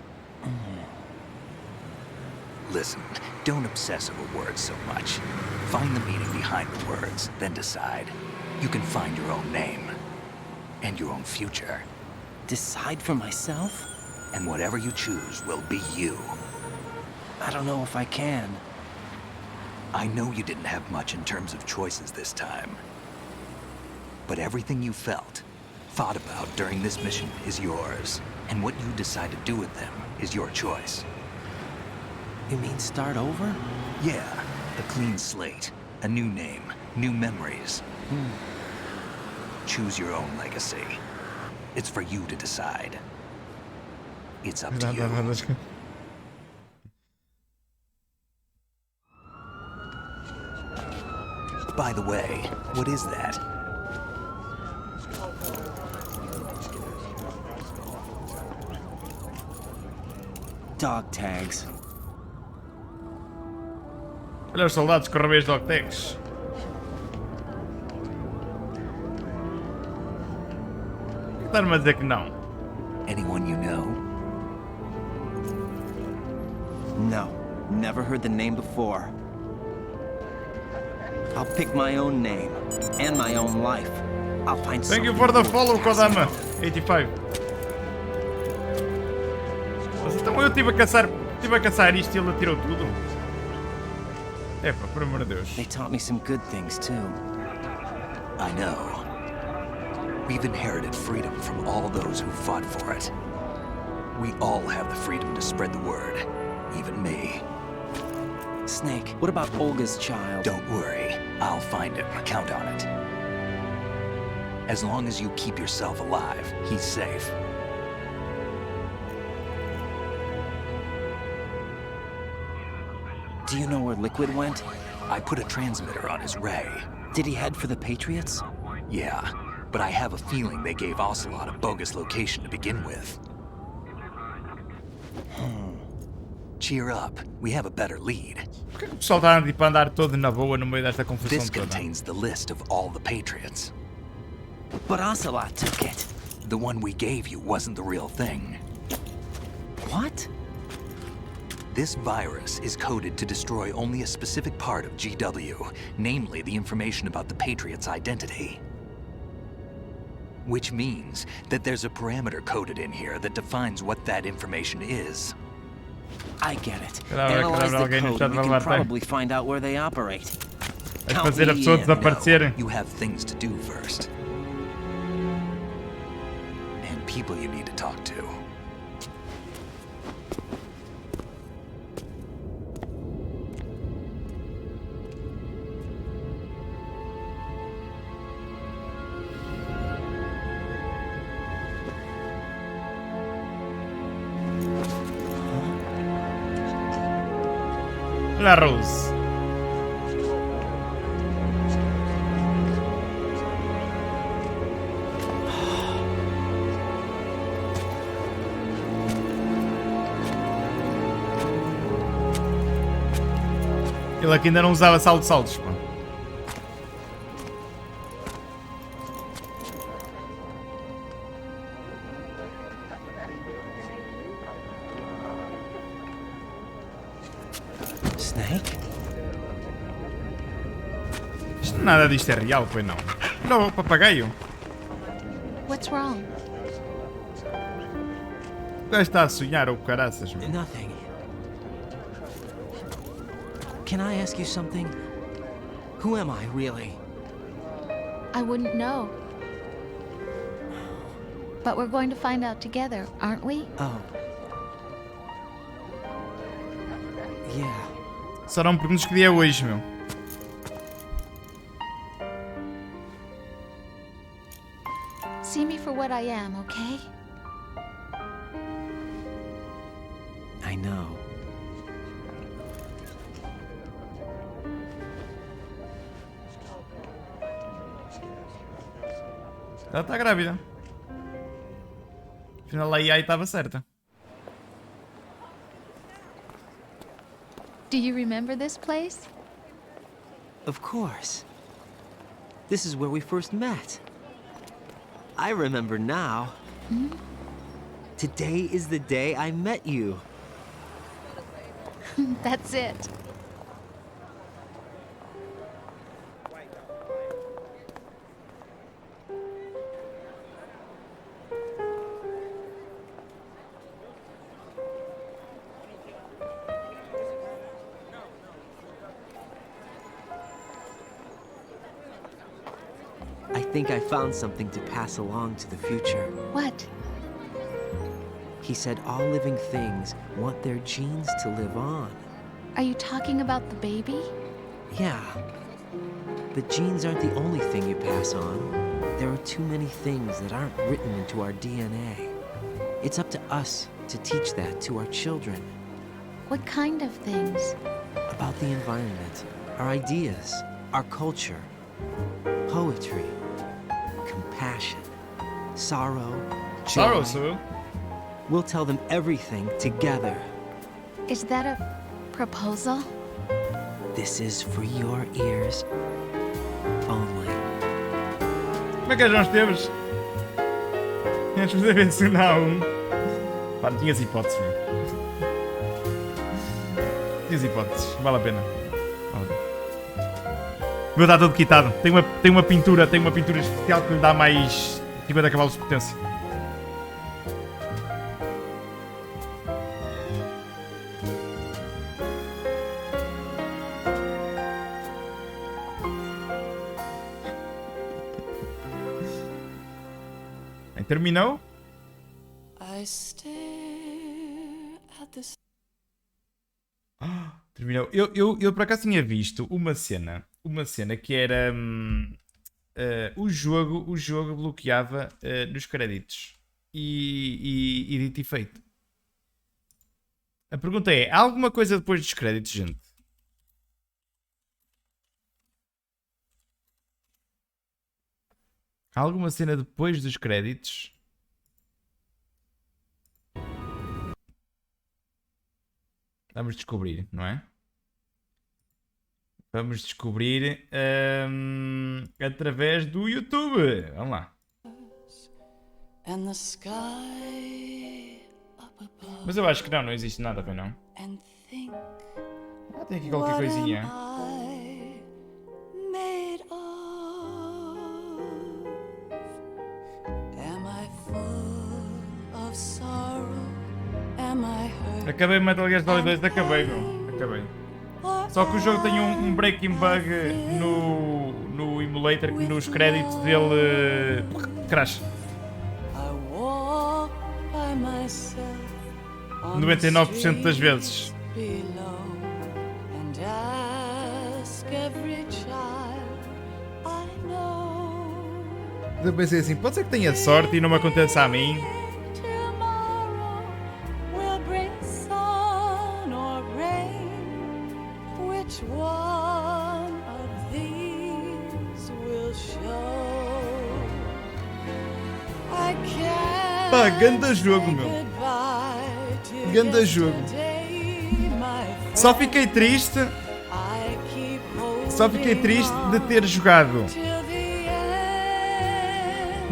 Listen, don't obsess over words so much. Find the meaning behind the words, then decide. You can find your own name. And your own future. Decide for myself? And whatever you choose will be you. I don't know if I can. I know you didn't have much in terms of choices this time. But everything you felt, thought about during this mission is yours. And what you decide to do with them is your choice. You mean start over? Yeah, a clean slate, a new name, new memories. Choose your own legacy. It's for you to decide. It's up to you. By the way, what is that? Dog tags. Olha os soldados correrem dog tags. Está-me a dizer que não. Anyone you know? No, never heard the name before. I'll pick my own name and my own life. I'll find Thank you something for the cool follow, to pass on. Kodama. 85. Mas então eu estive a caçar isto e ele atirou tudo. Epa, por amor de Deus. They taught me some good things too. I know. We've inherited freedom from all those who fought for it. We all have the freedom to spread the word, even me. Snake, what about Olga's child? Don't worry, I'll find him. Count on it. As long as you keep yourself alive, he's safe. Do you know where Liquid went? I put a transmitter on his ray. Did he head for the Patriots? Yeah, but I have a feeling they gave Ocelot a bogus location to begin with. Cheer up, we have a better lead. Por que o pessoal está tipo, a andar todo na boa no meio desta confusão This toda? contains the list of all the Patriots. But Ocelot took it. The one we gave you wasn't the real thing. What? This virus is coded to destroy only a specific part of GW, namely the information about the Patriot's identity. Which means that there's a parameter coded in here that defines what that information is. I get it. Analyze the code and we can probably find out where they operate. Vais fazer a pessoa desaparecer. You have things to do first. And people you need to talk to. La Rose. Ele aqui ainda não usava saltos, pô. Snake? Nada disto é real, pois não. Não, o papagaio. What's wrong? O gajo está a sonhar ou caraças, meu. Nothing. Can I ask you something? Who am I, really? I wouldn't know. But we're going to find out together, aren't we? Oh. Yeah. Só não me perguntes que dia é hoje, meu. See me for what I am, okay? I know. Ela está grávida. Afinal, a AI estava certa. Do you remember this place? Of course. This is where we first met. I remember now. Hmm? Today is the day I met you. That's it. I think I found something to pass along to the future. What? He said all living things want their genes to live on. Are you talking about the baby? Yeah. But genes aren't the only thing you pass on. There are too many things that aren't written into our DNA. It's up to us to teach that to our children. What kind of things? About the environment, our ideas, our culture, poetry, compassion, sorrow, joy. Sorrow, Sue. We'll tell them everything together. Is that a proposal? This is for your ears only. Como é que é, João Esteves? Tinhas de mencionar um. Pá, não tinhas hipóteses, meu. Tinhas hipóteses, vale a pena. Vale a pena. O meu está todo quitado. Tem uma pintura especial que lhe dá mais 50 cavalos de potência. Terminou? Terminou. Eu por acaso tinha visto uma cena que era o jogo bloqueava nos créditos e dito e feito. A pergunta é, há alguma coisa depois dos créditos, gente? Há alguma cena depois dos créditos? Vamos descobrir, não é? Vamos descobrir através do YouTube. Vamos lá. Mas eu acho que não existe nada, foi não? Tem aqui qualquer coisinha. Acabei o Metal Gear Solid 2, acabei. Só que o jogo tem um breaking bug no emulator que nos créditos dele crash. 99% das vezes. Eu pensei assim, pode ser que tenha sorte e não me aconteça a mim. Pá, ganda jogo, meu. Ganda jogo. Só fiquei triste de ter jogado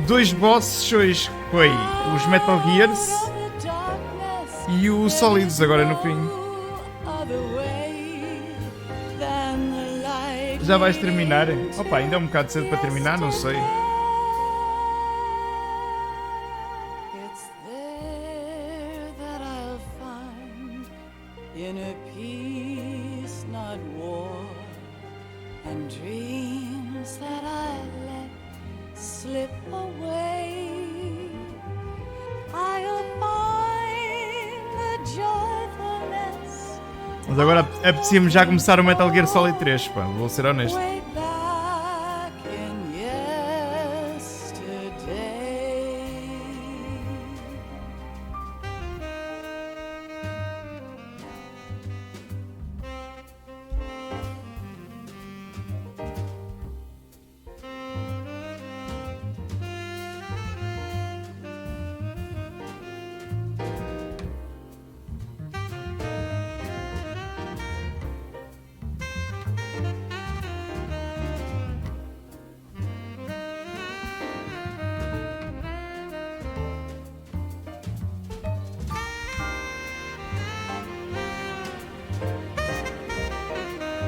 2 bosses hoje. Foi os Metal Gears e o Solids agora no fim. Já vais terminar? Opa, ainda é um bocado cedo para terminar, não sei. Mas agora apetecia-me já começar o Metal Gear Solid 3, pá, vou ser honesto.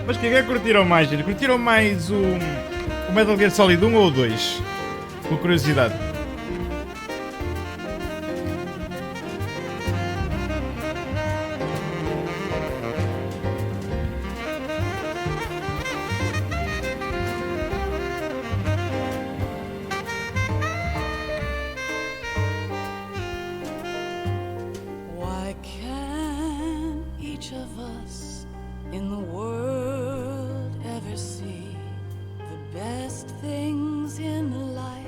Mas quem é que curtiram mais, gente? Curtiram mais o Metal Gear Solid 1 ou o 2? Por curiosidade. Why can't each of us in the world ever see the best things in life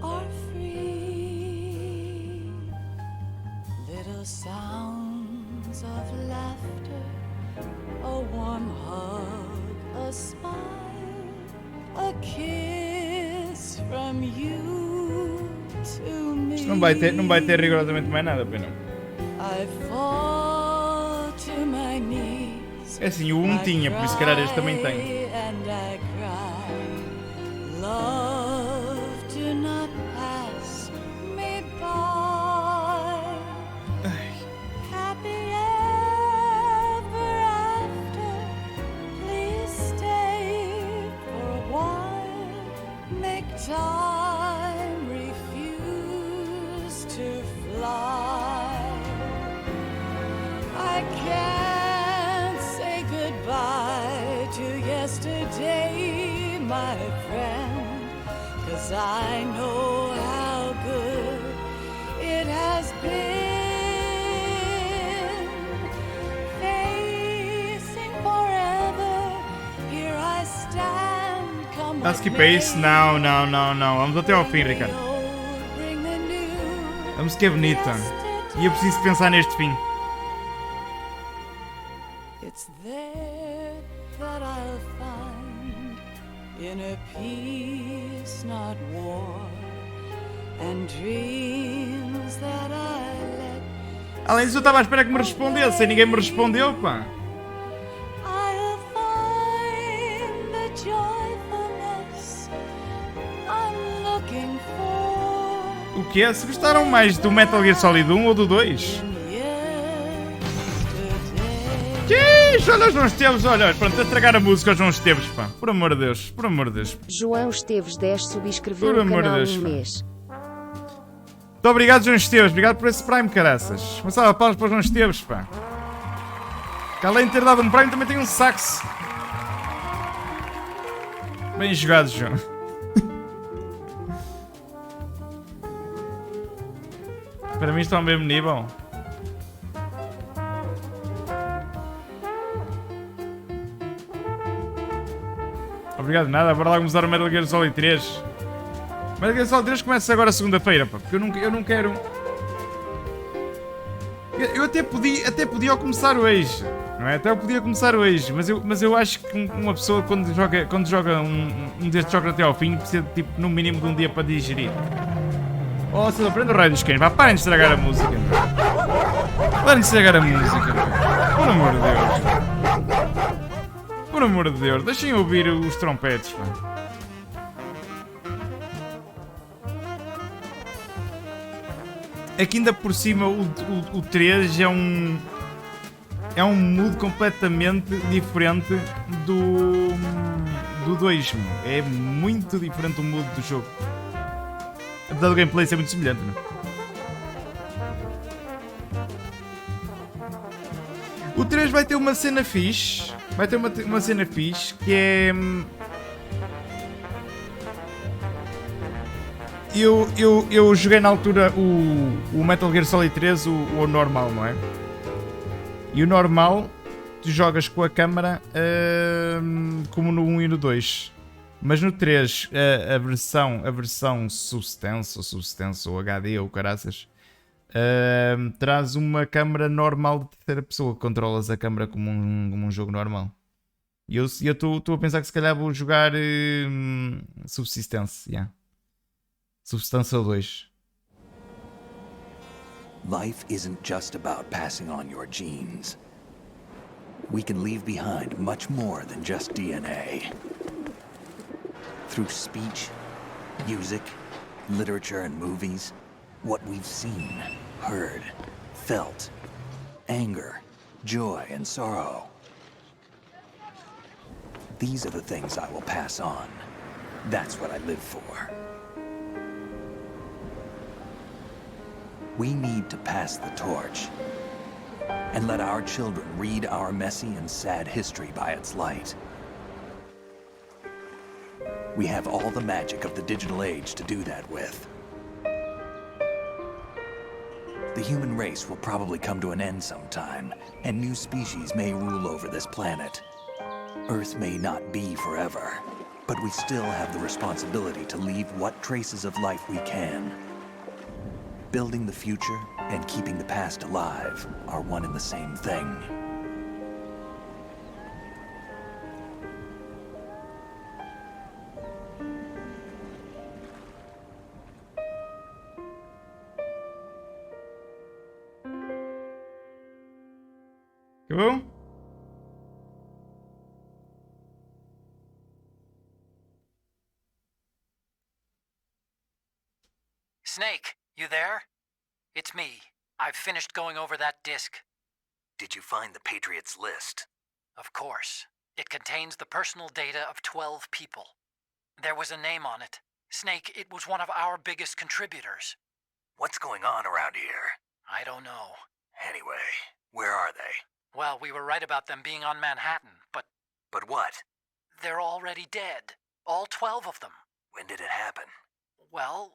are free? Little sounds of laughter, a warm hug, a smile, a kiss from you to me. Isto não vai ter rigorosamente mais nada, pena. I fall to my knees. É assim, o 1 tinha, por isso se calhar este também tem. And I cry. Love, do not pass me time refuse to fly. I can't say goodbye to yesterday, my friend, 'cause I know how good it has been. Facing forever, here I stand. Come Dá skip a isso? Não, não, não, não. Vamos até ao fim, Ricardo. Vamos que é bonita. E eu preciso pensar neste fim. It's there that I'll find inner peace, not war, and dreams that I let. Além disso, eu estava à espera que me respondesse e ninguém me respondeu, pá. I'll find the joyfulness I'm looking for. O que é? Se gostaram mais do Metal Gear Solid 1 ou do 2? Olha os João Esteves, olha, pronto, a estragar a música aos João Esteves, pá. Por amor de Deus, por amor de Deus. João Esteves 10 subscreveu Por o amor de canal Deus, um pá. mês. Muito obrigado, João Esteves, obrigado por esse Prime, caraças. Uma salva de palmas para o João Esteves, pá. Que além de ter dado um Prime, também tem um sax. Bem jogado, João. Para mim estão ao mesmo nível. Obrigado, nada. Bora lá começar o Metal Gear Solid 3. Metal Gear Solid 3 começa agora segunda-feira, pá. Porque eu não quero... Eu até podia começar hoje. Não é? Até eu podia começar hoje. Mas eu acho que uma pessoa quando joga um destes jogos até ao fim precisa tipo, no mínimo de um dia para digerir. Oh, se eu prendo o raio dos cães. Vá, parem de estragar a música. Parem de estragar a música. Por amor de Deus. Por amor de Deus, deixem ouvir os trompetes, pá. Aqui ainda por cima o 3 é um mood completamente diferente do 2. É muito diferente o mood do jogo. Apesar do gameplay ser muito semelhante, não é? O 3 vai ter uma cena fixe. Vai ter uma cena fixe que é... Eu joguei na altura o Metal Gear Solid 3, o normal, não é? E o normal, tu jogas com a câmera como no 1 e no 2. Mas no 3, a versão Substance ou HD ou caraças, traz uma câmera normal de terceira pessoa, controlas a câmera como um jogo normal. E eu estou a pensar que se calhar vou jogar Subsistence, yeah. Substância 2. Life isn't just about passing on your genes. We can leave behind much more than just DNA. Through speech, music, literature, and movies, what we've seen, heard, felt, anger, joy, and sorrow. These are the things I will pass on. That's what I live for. We need to pass the torch and let our children read our messy and sad history by its light. We have all the magic of the digital age to do that with. The human race will probably come to an end sometime, and new species may rule over this planet. Earth may not be forever, but we still have the responsibility to leave what traces of life we can. Building the future and keeping the past alive are one and the same thing. Acabou? Snake, you there? It's me. I've finished going over that disk. Did you find the Patriots list? Of course. It contains the personal data of 12 people. There was a name on it. Snake, it was one of our biggest contributors. What's going on around here? I don't know. Anyway, where are they? Well, we were right about them being on Manhattan, but But what? they're already dead. All 12 of them. When did it happen? Well,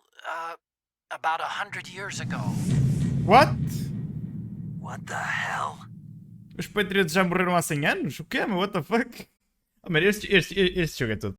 about 100 years ago. What? What the hell? Os patriotas já morreram há 100 anos? O quê, meu? What the fuck? Oh, mano, este jogo é todo